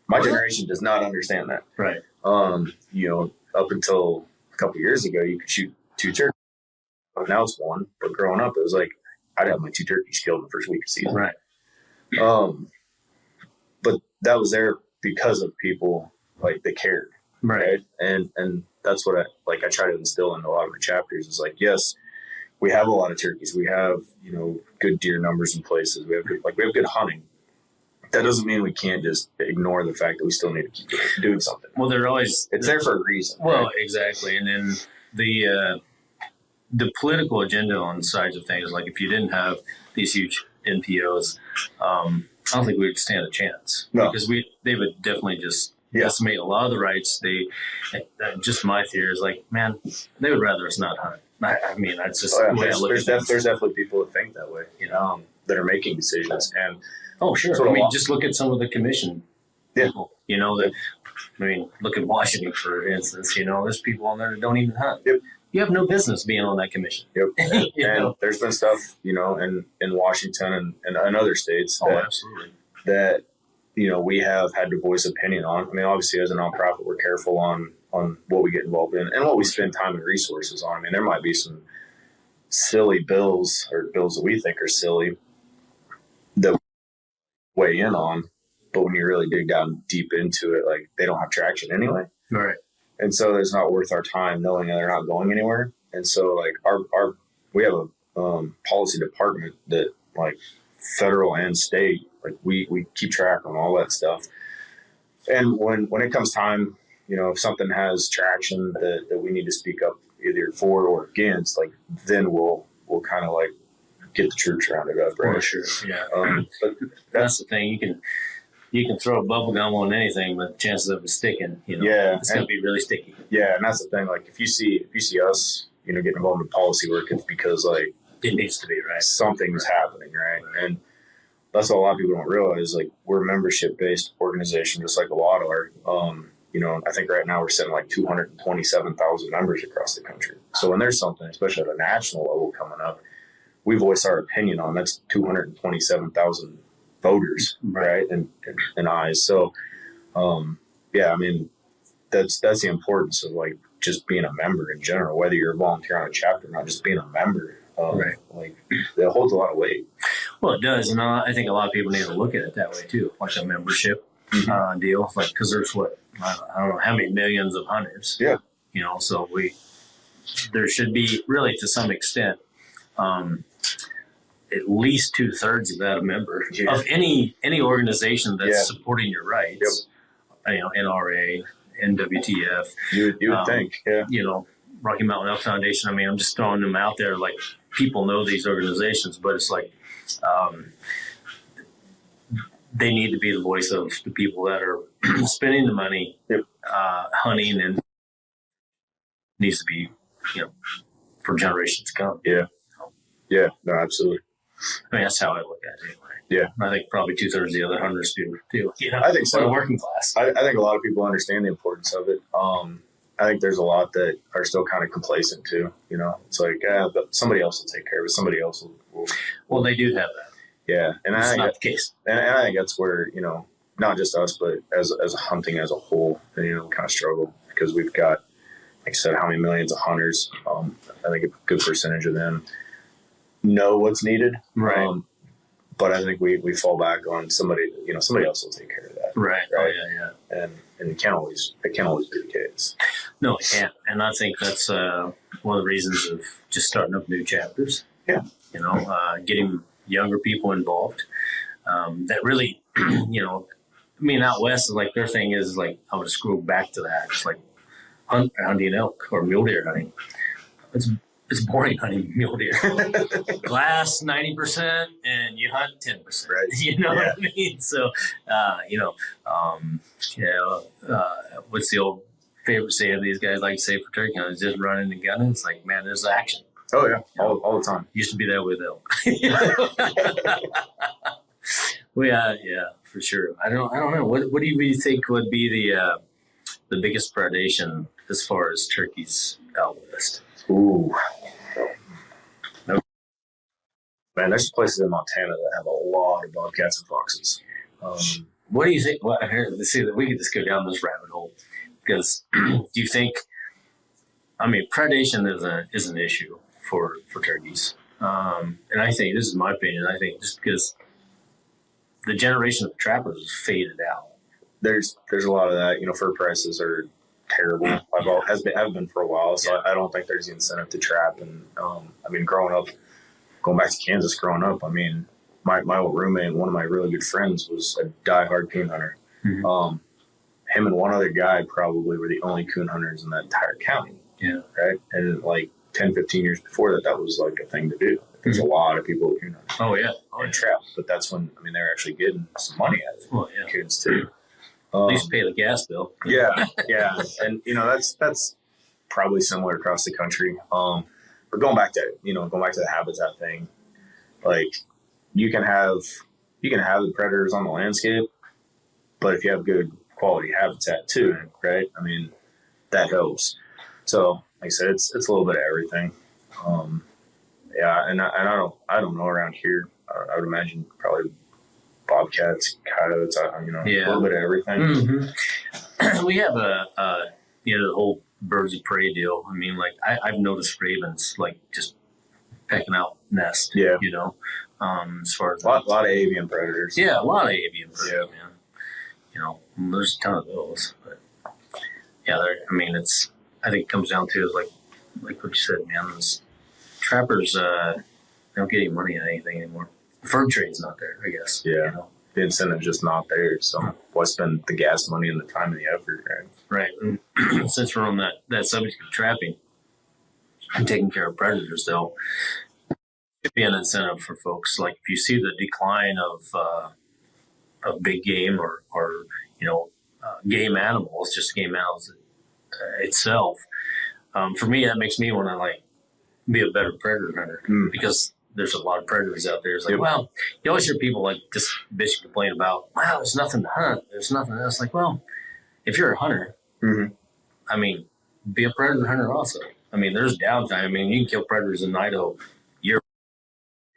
Speaker 3: my generation does not understand that.
Speaker 2: Right.
Speaker 3: Up until a couple of years ago, you could shoot 2 turkeys. Now it's 1. But growing up, it was I'd have my 2 turkeys killed in the first week of season.
Speaker 2: Right.
Speaker 3: But that was there because of people they cared.
Speaker 2: Right.
Speaker 3: And that's what I try to instill in a lot of my chapters is yes, we have a lot of turkeys. We have, good deer numbers in places. We have good hunting. That doesn't mean we can't just ignore the fact that we still need to keep doing something.
Speaker 2: Well,
Speaker 3: it's there for a reason.
Speaker 2: Well,
Speaker 3: right?
Speaker 2: exactly. And then the political agenda on the sides of things, if you didn't have these huge NPOs, I don't think we would stand a chance.
Speaker 3: No.
Speaker 2: Because they would definitely just estimate a lot of the rights. Just my theory is man, they would rather us not hunt. That's just the way I look at it.
Speaker 3: There's definitely people that think that way, that are making decisions. And
Speaker 2: oh, sure. Just look at some of the commission people, look at Washington, for instance, there's people on there that don't even hunt.
Speaker 3: Yep.
Speaker 2: You have no business being on that commission.
Speaker 3: Yep. And there's been stuff, in Washington and other states
Speaker 2: absolutely.
Speaker 3: That, we have had to voice opinion on. Obviously as a nonprofit, we're careful on what we get involved in and what we spend time and resources on. There might be some silly bills or bills that we think are silly that we weigh in on, but when you really dig down deep into it, they don't have traction anyway.
Speaker 2: Right.
Speaker 3: And so it's not worth our time knowing that they're not going anywhere. And so we have a policy department that federal and state, we keep track on all that stuff. And when it comes time, if something has traction that we need to speak up either for or against, then we'll kind of get the troops rounded up, right?
Speaker 2: Oh, sure. Yeah.
Speaker 3: But
Speaker 2: that's the thing. You can throw a bubble gum on anything, but the chances of it sticking, it's going to be really sticky.
Speaker 3: Yeah, and that's the thing. If you see us, getting involved in policy work, it's because
Speaker 2: it needs to be, right.
Speaker 3: Something's happening, right? And that's what a lot of people don't realize. We're a membership-based organization, just like a lot are. I think right now we're sitting 227,000 members across the country. So when there's something, especially at a national level coming up, we voice our opinion on. That's 227,000 voters, right? And eyes. So, yeah, I mean, that's the importance of like just being a member in general, whether you're a volunteer on a chapter or not, just being a member. Like that holds a lot of weight.
Speaker 2: Well, it does, and I think a lot of people need to look at it that way too, like a membership deal, like because there's I don't know how many millions of hunters.
Speaker 3: Yeah,
Speaker 2: you know, so there should be really to some extent at least 2/3 of that a member of any organization that's supporting your rights. You know, NRA, NWTF.
Speaker 3: You would think, yeah.
Speaker 2: You know, Rocky Mountain Elk Foundation. I mean, I'm just throwing them out there. Like people know these organizations, but it's like they need to be the voice of the people that are spending the money, hunting, and needs to be, you know, for generations to come.
Speaker 3: Yeah. Yeah. No, absolutely.
Speaker 2: I mean, that's how I look at it anyway.
Speaker 3: Yeah.
Speaker 2: I think probably 2/3 of the other hunters do too. You know,
Speaker 3: I think so.
Speaker 2: The working class.
Speaker 3: I think a lot of people understand the importance of it. I think there's a lot that are still kind of complacent too. You know, it's like, but somebody else will take care of it. Somebody else will.
Speaker 2: Well, they do have that.
Speaker 3: Yeah. And
Speaker 2: it's not the case.
Speaker 3: And I think that's where, you know, not just us, but as a hunting as a whole, you know, kind of struggle because we've got, like I said, how many millions of hunters. I think a good percentage of them know what's needed.
Speaker 2: Right.
Speaker 3: But I think we fall back on somebody, you know, somebody else will take care of that.
Speaker 2: Right. Oh, yeah.
Speaker 3: And it can't always be the case.
Speaker 2: No, it can't. And I think that's one of the reasons of just starting up new chapters.
Speaker 3: Yeah.
Speaker 2: You know, getting younger people involved. That really, you know, I mean, out west, like their thing is like, I would screw back to that. It's like hunting elk or mule deer hunting. It's boring hunting mule deer. Glass 90% and you hunt 10%.
Speaker 3: Right.
Speaker 2: You know what I mean? So, you know, what's the old favorite saying these guys like to say for turkey hunting? Just running and gunning. It's like, man, there's action.
Speaker 3: Oh yeah, all the time.
Speaker 2: Used to be that with elk. Well, yeah, for sure. I don't know. What do you think would be the biggest predation as far as turkeys out west?
Speaker 3: Ooh. Man, there's places in Montana that have a lot of bobcats and foxes.
Speaker 2: What do you think? Well, let's see that we could just go down this rabbit hole because do you think? I mean, predation is an issue for turkeys, and I think this is my opinion. I think just because the generation of trappers has faded out.
Speaker 3: There's a lot of that. You know, fur prices are terrible. Have been for a while, so I don't think there's the incentive to trap. And I mean, going back to Kansas, growing up, I mean, my old roommate, one of my really good friends, was a diehard coon hunter.
Speaker 2: Mm-hmm.
Speaker 3: Him and one other guy probably were the only coon hunters in that entire county.
Speaker 2: Yeah.
Speaker 3: Right. And like 10, 15 years before that was like a thing to do. There's a lot of people who coon hunt.
Speaker 2: Oh yeah.
Speaker 3: And trap. But that's when, I mean, they're actually getting some money out of it.
Speaker 2: Well, yeah.
Speaker 3: Coons too.
Speaker 2: At least pay the gas bill.
Speaker 3: Yeah. And you know, that's probably similar across the country. But going back to the habitat thing, like you can have the predators on the landscape, but if you have good quality habitat too, right? I mean, that helps. So, like I said, it's a little bit of everything. And I don't know around here. I would imagine probably bobcats, coyotes, a little bit of everything.
Speaker 2: Mm-hmm. We have the whole birds of prey deal. I mean, like I've noticed ravens like just pecking out nests.
Speaker 3: Yeah.
Speaker 2: You know, as far as
Speaker 3: a lot of avian predators.
Speaker 2: Yeah, a lot of avian predators, man. You know, there's a ton of those, but yeah, I think it comes down to like what you said, man. Those trappers they don't get any money on anything anymore. The fur trade's not there, I guess.
Speaker 3: Yeah.
Speaker 2: You know?
Speaker 3: The incentive's just not there. So why spend the gas money and the time and the effort, right?
Speaker 2: Right. And since we're on that subject of trapping and taking care of predators, though, it could be an incentive for folks. Like if you see the decline of big game or game animals, just game animals itself, for me, that makes me want to like be a better predator hunter because there's a lot of predators out there. It's like, well, you always hear people like just bitch complain about, wow, there's nothing to hunt. There's nothing else. Like, well, if you're a hunter, I mean, be a predator hunter also. I mean, there's downtime. I mean, you can kill predators in Idaho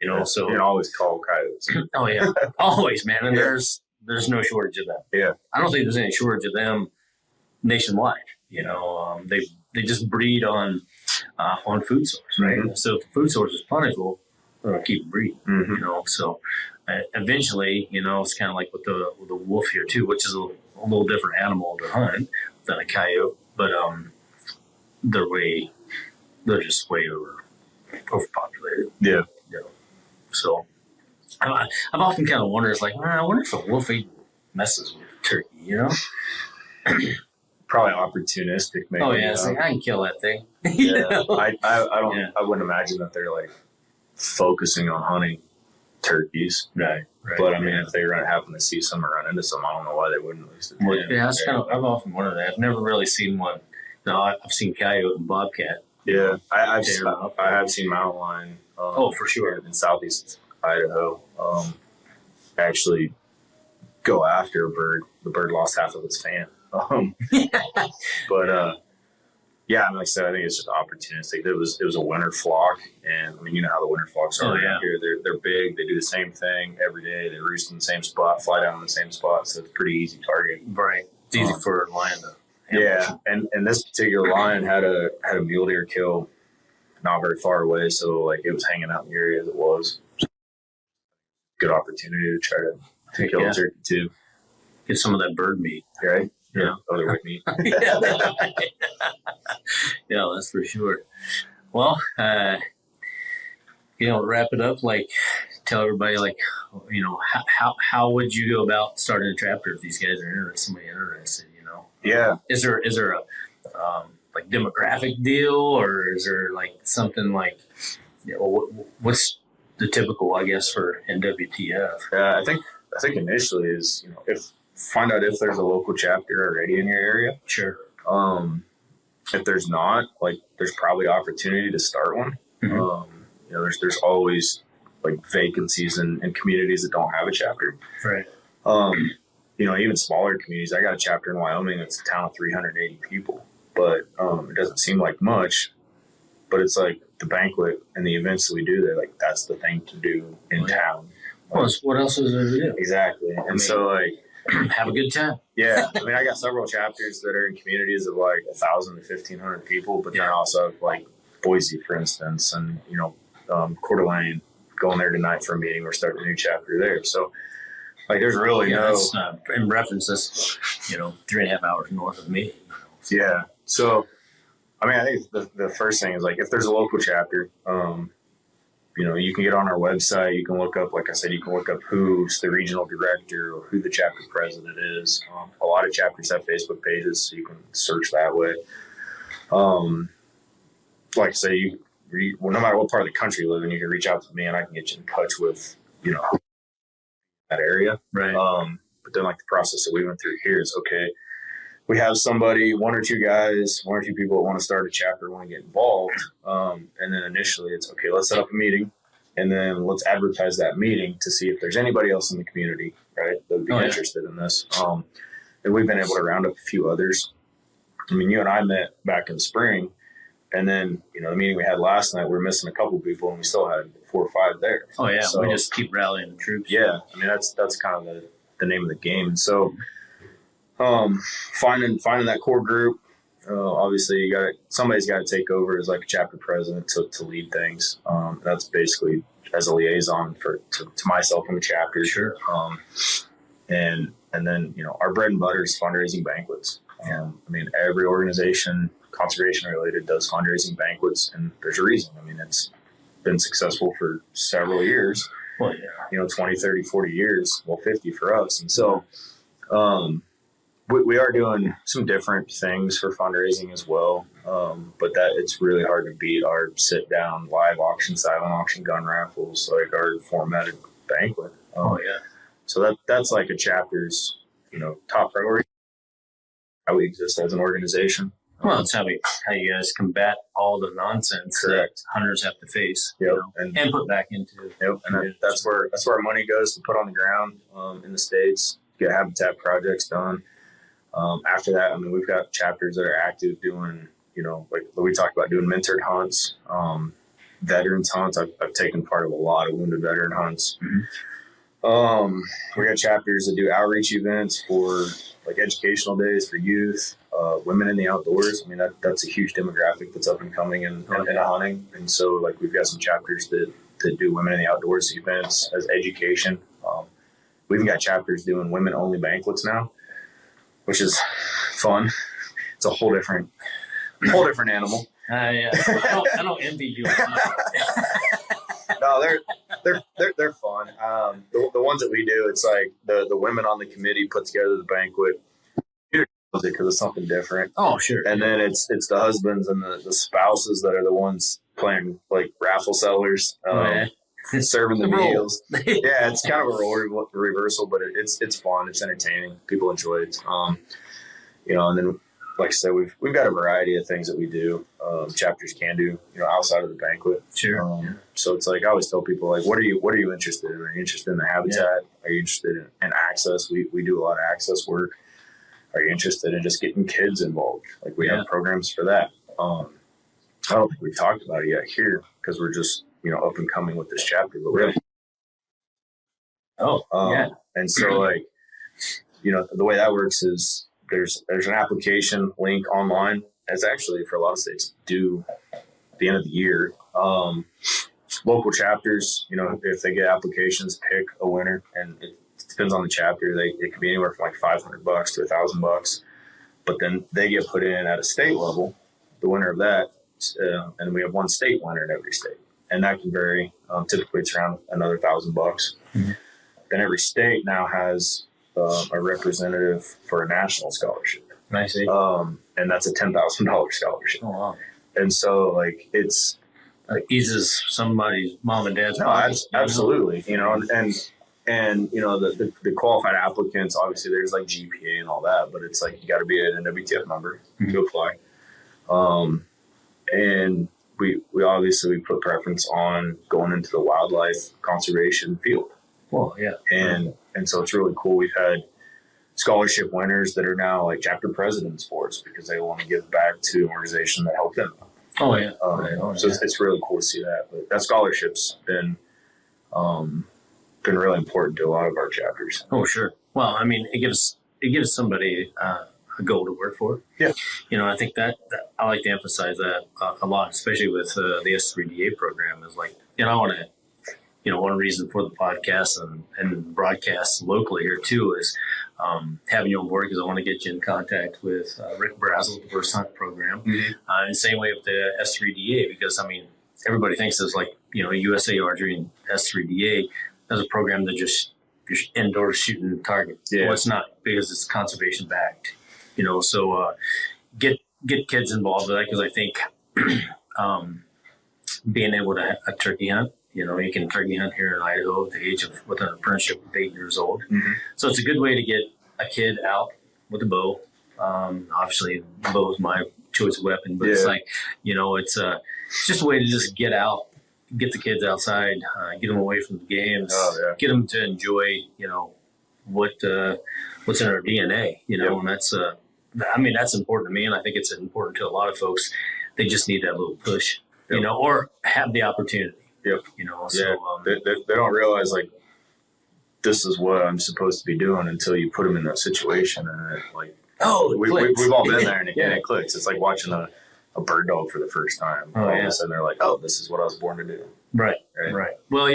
Speaker 2: You know, so
Speaker 3: you can always call coyotes.
Speaker 2: oh yeah, always, man. And there's no shortage of them.
Speaker 3: Yeah.
Speaker 2: I don't think there's any shortage of them nationwide. You know, they just breed on food source, right?
Speaker 3: Mhm.
Speaker 2: So if the food source is plentiful, they're gonna keep breeding.
Speaker 3: Mm-hmm.
Speaker 2: You know, so eventually, you know, it's kind of like with the wolf here too, which is a little different animal to hunt than a coyote, but they're just way overpopulated.
Speaker 3: Yeah.
Speaker 2: You know, so I've often kind of wondered, it's like, I wonder if a wolf messes with turkey, you know?
Speaker 3: Probably opportunistic, maybe.
Speaker 2: Oh yeah, it's like I can kill that thing.
Speaker 3: Yeah.
Speaker 2: You know?
Speaker 3: I don't.
Speaker 2: Yeah.
Speaker 3: I wouldn't imagine that they're like focusing on hunting turkeys.
Speaker 2: Right.
Speaker 3: But I mean, if they happen to see some or run into some, I don't know why they wouldn't. At least
Speaker 2: Well, yeah, that's kind of. I've often wondered that. I've never really seen one. No, I've seen coyote and bobcat.
Speaker 3: Yeah, I
Speaker 2: They're-
Speaker 3: have seen mountain lion.
Speaker 2: Oh, for sure.
Speaker 3: In southeast Idaho, actually go after a bird. The bird lost half of its fan. But yeah, like I said, I think it's just opportunistic. It was a winter flock, and I mean, you know how the winter flocks are around here. They're big. They do the same thing every day. They roost in the same spot, fly down in the same spot, so it's a pretty easy target.
Speaker 2: Right. It's easy for a lion to.
Speaker 3: Yeah, and this particular lion had a mule deer kill not very far away, so like it was hanging out in the area as it was. Good opportunity to try to kill a turkey too.
Speaker 2: Get some of that bird meat.
Speaker 3: Right?
Speaker 2: Yeah.
Speaker 3: Other white meat.
Speaker 2: Yeah, that's for sure. Well, wrap it up. Like, tell everybody, like, you know, how would you go about starting a chapter if these guys are interested? Somebody interested, you know?
Speaker 3: Yeah.
Speaker 2: Is there a like demographic deal, or is there like something like, you know, what's the typical, I guess, for NWTF?
Speaker 3: I think initially is, you know, find out if there's a local chapter already in your area.
Speaker 2: Sure.
Speaker 3: If there's not, like, there's probably opportunity to start one.
Speaker 2: Mhm.
Speaker 3: You know, there's always like vacancies in communities that don't have a chapter.
Speaker 2: Right.
Speaker 3: You know, even smaller communities. I got a chapter in Wyoming. It's a town of 380 people, but it doesn't seem like much. But it's like the banquet and the events that we do there. Like that's the thing to do in town.
Speaker 2: Well, what else is there to do?
Speaker 3: Exactly. And so like.
Speaker 2: Have a good time.
Speaker 3: Yeah, I mean, I got several chapters that are in communities of like 1,000 to 1,500 people, but then I also have like Boise, for instance, and you know, Coeur d'Alene, going there tonight for a meeting. We're starting a new chapter there, so like, there's really no.
Speaker 2: That's, in reference, that's 3.5 hours north of me.
Speaker 3: Yeah, so I mean, I think the first thing is like if there's a local chapter, you know, you can get on our website. You can look up, like I said, you can look up who's the regional director or who the chapter president is. A lot of chapters have Facebook pages, so you can search that way. Like I say, no matter what part of the country you live in, you can reach out to me and I can get you in touch with, you know, that area.
Speaker 2: Right.
Speaker 3: But then like the process that we went through here is, okay, we have somebody, one or two people that want to start a chapter, want to get involved. And then initially it's, okay, let's set up a meeting and then let's advertise that meeting to see if there's anybody else in the community, right, that would be interested in this. And we've been able to round up a few others. I mean, you and I met back in the spring, and then, you know, the meeting we had last night, we were missing a couple people and we still had 4 or 5 there.
Speaker 2: Oh yeah.
Speaker 3: So,
Speaker 2: we just keep rallying the troops.
Speaker 3: Yeah. I mean, that's kind of the name of the game. So, finding that core group, obviously somebody's got to take over as like a chapter president to lead things. That's basically as a liaison to myself and the chapter.
Speaker 2: Sure.
Speaker 3: And then, you know, our bread and butter is fundraising banquets. I mean, every organization, conservation related, does fundraising banquets, and there's a reason. I mean, it's been successful for several years.
Speaker 2: Well, yeah.
Speaker 3: You know, 20, 30, 40 years, well, 50 for us. And so, we are doing some different things for fundraising as well, but that it's really hard to beat our sit-down live auction, silent auction, gun raffles, like our formatted banquet. So that's like a chapter's, you know, top priority. How we exist as an organization.
Speaker 2: Well, it's how you guys combat all the nonsense that hunters have to face.
Speaker 3: Yep.
Speaker 2: You know, and put back into.
Speaker 3: Yep. And that's where our money goes to put on the ground in the States, get habitat projects done. After that, I mean, we've got chapters that are active doing, you know, like we talked about, doing mentored hunts. veterans hunts. I've taken part of a lot of wounded veteran hunts. We got chapters that do outreach events for like educational days for youth, women in the outdoors. I mean, that's a huge demographic that's up and coming in hunting. And so like we've got some chapters that do women in the outdoors events as education. We've got chapters doing women only banquets now, which is fun. It's a whole different animal.
Speaker 2: Yeah. I don't envy you.
Speaker 3: No, they're fun. The ones that we do, it's like the women on the committee put together the banquet because it's something different.
Speaker 2: Oh, sure.
Speaker 3: And then it's the husbands and the spouses that are the ones playing like raffle sellers, serving the meals. Yeah, it's kind of a role reversal, but it's fun. It's entertaining. People enjoy it. And then like I said, we've got a variety of things that we do. Chapters can do, outside of the banquet.
Speaker 2: Sure.
Speaker 3: So it's like I always tell people, like, what are you interested in? Are you interested in the habitat? Yeah. Are you interested in access? We do a lot of access work. Are you interested in just getting kids involved? Like we have programs for that. I don't think we've talked about it yet here because we're just up and coming with this chapter. But really, and so like the way that works is. There's an application link online. It's actually for a lot of states due at the end of the year. Local chapters, if they get applications, pick a winner, and it depends on the chapter. It could be anywhere from like $500 to $1,000, but then they get put in at a state level. The winner of that, and we have one state winner in every state, and that can vary. Typically, it's around another $1,000. Mm-hmm. Then every state now has a representative for a national scholarship.
Speaker 2: I see.
Speaker 3: And that's a $10,000 scholarship.
Speaker 2: Oh, wow.
Speaker 3: And so, like, it's
Speaker 2: eases somebody's mom and dad's
Speaker 3: pockets. Absolutely. And the qualified applicants, obviously, there's like GPA and all that, but it's like you got to be an NWTF member to apply. And we obviously put preference on going into the wildlife conservation field.
Speaker 2: Well, yeah.
Speaker 3: And so it's really cool. We've had scholarship winners that are now like chapter presidents for us because they want to give back to an organization that helped them.
Speaker 2: Oh, yeah.
Speaker 3: So it's really cool to see that. But that scholarship's been really important to a lot of our chapters.
Speaker 2: Oh, sure. Well, I mean, it gives somebody a goal to work for.
Speaker 3: Yeah.
Speaker 2: I think that I like to emphasize that a lot, especially with the S3DA program is like, I want to, one reason for the podcast and broadcasts locally here too is having you on board because I want to get you in contact with Rick Brazel, the First Hunt program. Mm-hmm. And same way with the S3DA because, I mean, everybody thinks it's like, USA Archery and S3DA as a program that just you're indoors shooting targets. Yeah. Well, it's not because it's conservation backed, so get kids involved with that because I think being able to a turkey hunt, you can turkey hunt here in Idaho at the age of with an apprenticeship of 8 years old. Mm-hmm. So it's a good way to get a kid out with a bow. Obviously, the bow is my choice of weapon, but it's like, it's just a way to just get out, get the kids outside, get them away from the games, get them to enjoy, what's in our DNA, and that's, that's important to me. And I think it's important to a lot of folks. They just need that little push, or have the opportunity.
Speaker 3: Yep. They don't realize like this is what I'm supposed to be doing until you put them in that situation, and it, like we've all been there, and it clicks. It's like watching a bird dog for the first time. All of a sudden they're like, "Oh, this is what I was born to do."
Speaker 2: Right. Well,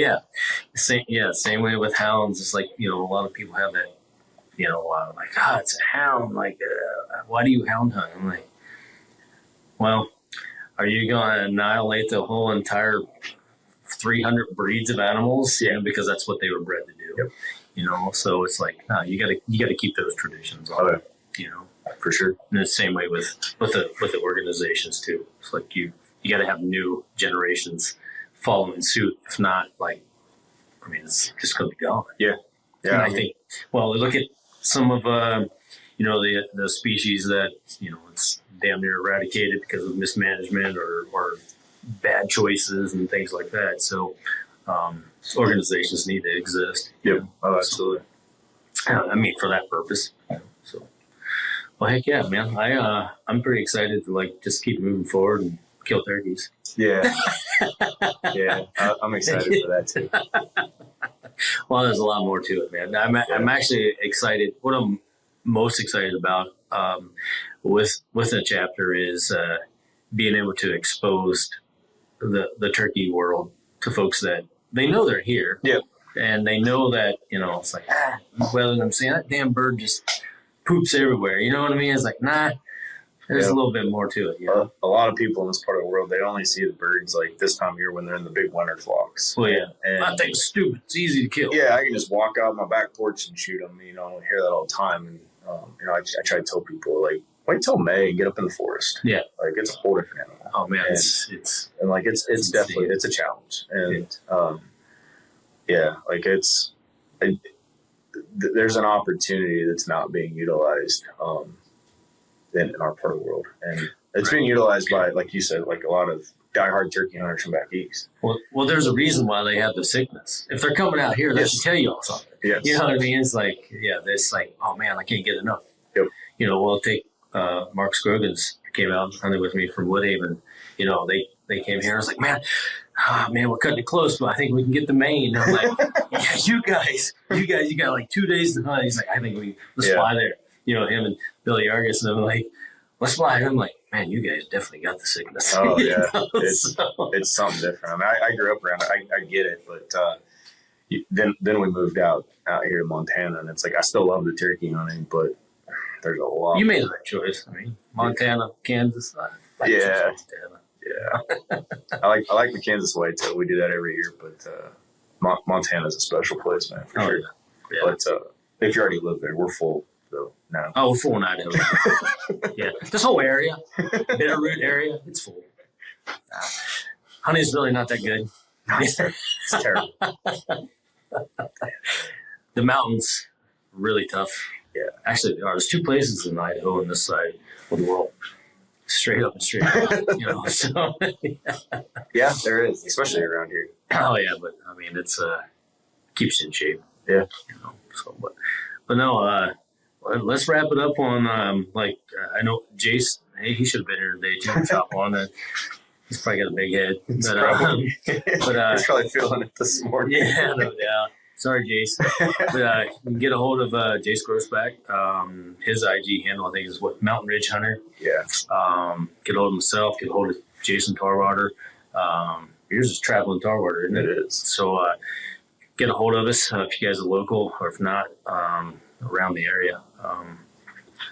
Speaker 2: same way with hounds. It's like a lot of people have that, like, it's a hound. Like, why do you hound hunt? I'm like, well, are you going to annihilate the whole entire 300 breeds of animals, because that's what they were bred to do. Yep. So it's like, no, you gotta keep those traditions on.
Speaker 3: For sure.
Speaker 2: And the same way with the organizations too. It's like you gotta have new generations following suit. If not, it's just gonna be gone.
Speaker 3: Yeah.
Speaker 2: And I think, look at some of the species that it's damn near eradicated because of mismanagement or bad choices and things like that. So organizations need to exist.
Speaker 3: Yep. Oh, absolutely.
Speaker 2: For that purpose. So, well, heck yeah, man. I'm pretty excited to just keep moving forward. And kill turkeys.
Speaker 3: Yeah. Yeah. I'm excited for that too.
Speaker 2: Well, there's a lot more to it, man. I'm actually excited. What I'm most excited about with the chapter is being able to expose the turkey world to folks that they know they're here.
Speaker 3: Yeah.
Speaker 2: And they know that, it's like, well, I'm saying that damn bird just poops everywhere. You know what I mean? It's like, nah, there's a little bit more to it.
Speaker 3: A lot of people in this part of the world, they only see the birds like this time of year when they're in the big winter flocks.
Speaker 2: Well, yeah.
Speaker 3: And
Speaker 2: I think it's stupid. It's easy to kill.
Speaker 3: yeah, I can just walk out my back porch and shoot them. I hear that all the time. And, I try to tell people, like, wait till May and get up in the forest.
Speaker 2: Yeah.
Speaker 3: Like, it's a whole different animal.
Speaker 2: Oh, man.
Speaker 3: And,
Speaker 2: It's
Speaker 3: definitely, it's a challenge. And, like there's an opportunity that's not being utilized in our part of the world. And it's being utilized by, like you said, like a lot of diehard turkey hunters from back east.
Speaker 2: Well, there's a reason why they have the sickness. If they're coming out here, they should tell you all something.
Speaker 3: Yes.
Speaker 2: You know what I mean? It's like, it's like, oh man, I can't get enough.
Speaker 3: Yep.
Speaker 2: We'll take Mark Scroggins came out and hunted with me from Woodhaven. They came here. I was like, man, we're cutting it close, but I think we can get the main. I'm like, yeah, you guys, you got like 2 days to hunt. He's like, I think let's fly there. Him and Billy Argus, and I'm like, let's fly. And I'm like, man, you guys definitely got the sickness.
Speaker 3: Oh yeah, it's something different. I mean, I grew up around it. I get it, but then we moved out here to Montana, and it's like I still love the turkey hunting, but there's a lot.
Speaker 2: You made the right choice. I mean, Montana, Kansas.
Speaker 3: Yeah. I like the Kansas way too. We do that every year, but Montana's a special place, man, for sure.
Speaker 2: Yeah.
Speaker 3: But if you already live there, we're full. So now.
Speaker 2: Oh, we're full in Idaho. Yeah, this whole area, Bitterroot area, it's full. Honey's really not that good.
Speaker 3: It's terrible.
Speaker 2: The mountains, really tough.
Speaker 3: Yeah.
Speaker 2: Actually, there's 2 places in Idaho on this side of the world. Straight up and straight down, So,
Speaker 3: yeah, there is, especially around here.
Speaker 2: Oh yeah, but I mean, it's keeps you in shape.
Speaker 3: Yeah.
Speaker 2: So, but no, let's wrap it up on I know Jace. Hey, he should have been here today too. Chop on it. He's probably got a big head.
Speaker 3: He's probably feeling it this morning.
Speaker 2: Yeah, no doubt. Sorry, Jace. But you can get a hold of Jace Grossback. His IG handle, I think, is Mountain Ridge Hunter.
Speaker 3: Yeah.
Speaker 2: Get a hold of myself. Get a hold of Jason Tarwater. Yours is Traveling Tarwater, isn't it?
Speaker 3: It is.
Speaker 2: So get a hold of us if you guys are local, or if not, around the area. I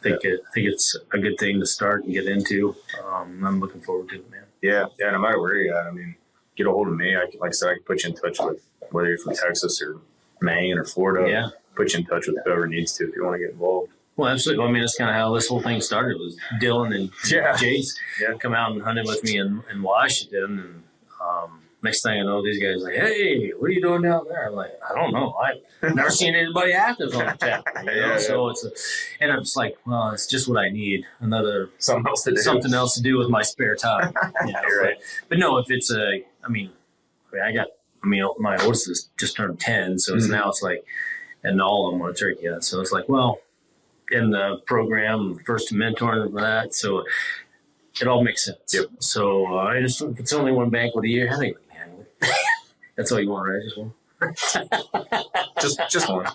Speaker 2: think it's a good thing to start and get into. I'm looking forward to it, man.
Speaker 3: Yeah. No matter where you're at, I mean, get a hold of me. Like I said, I can put you in touch with whether you're from Texas or Maine or Florida.
Speaker 2: Yeah.
Speaker 3: Put you in touch with whoever needs to if you want to get involved.
Speaker 2: Well, absolutely. I mean, that's kind of how this whole thing started. Was Dylan and Jace come out and hunted with me in Washington, and next thing I know, these guys are like, "Hey, what are you doing down there?" I'm like, "I don't know. I've never seen anybody active on the chapter." So and I'm just like, well, it's just what I need.
Speaker 3: Something else to do
Speaker 2: with my spare time. Yeah,
Speaker 3: you're right.
Speaker 2: But no, if it's my oldest has just turned 10, so it's now it's like, and all of them want to turkey hunt. So it's like, well, in the program, first mentoring for that, so it all makes sense.
Speaker 3: Yep.
Speaker 2: So if it's only one banquet a year, I think, man, that's all you want, right? Just one.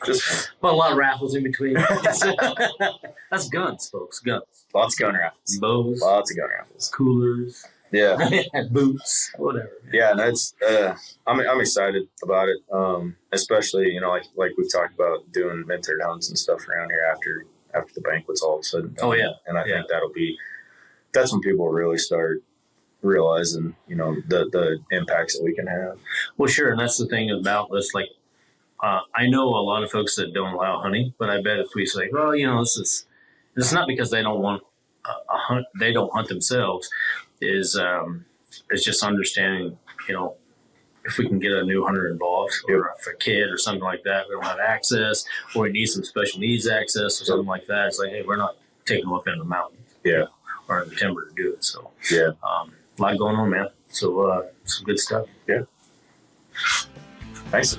Speaker 3: just one.
Speaker 2: Well, a lot of raffles in between. That's guns, folks. Guns.
Speaker 3: Lots of gun raffles.
Speaker 2: Bows.
Speaker 3: Lots of gun raffles.
Speaker 2: Coolers.
Speaker 3: Yeah.
Speaker 2: Boots. Whatever. Man.
Speaker 3: Yeah, no, it's I'm excited about it. Especially, like we've talked about doing mentored hunts and stuff around here after the banquet's all said.
Speaker 2: Oh yeah.
Speaker 3: And I think that's when people really start realizing, the impacts that we can have.
Speaker 2: Well, sure, and that's the thing about this. Like, I know a lot of folks that don't allow hunting, but I bet if we say, well, it's not because they don't want a hunt, they don't hunt themselves. It's just understanding, if we can get a new hunter involved, or if a kid or something like that, we don't have access, or we need some special needs access or something like that. It's like, hey, we're not taking them up into the mountains, or in the timber to do it. So, a lot going on, man. So, some good stuff.
Speaker 3: Yeah. Nice.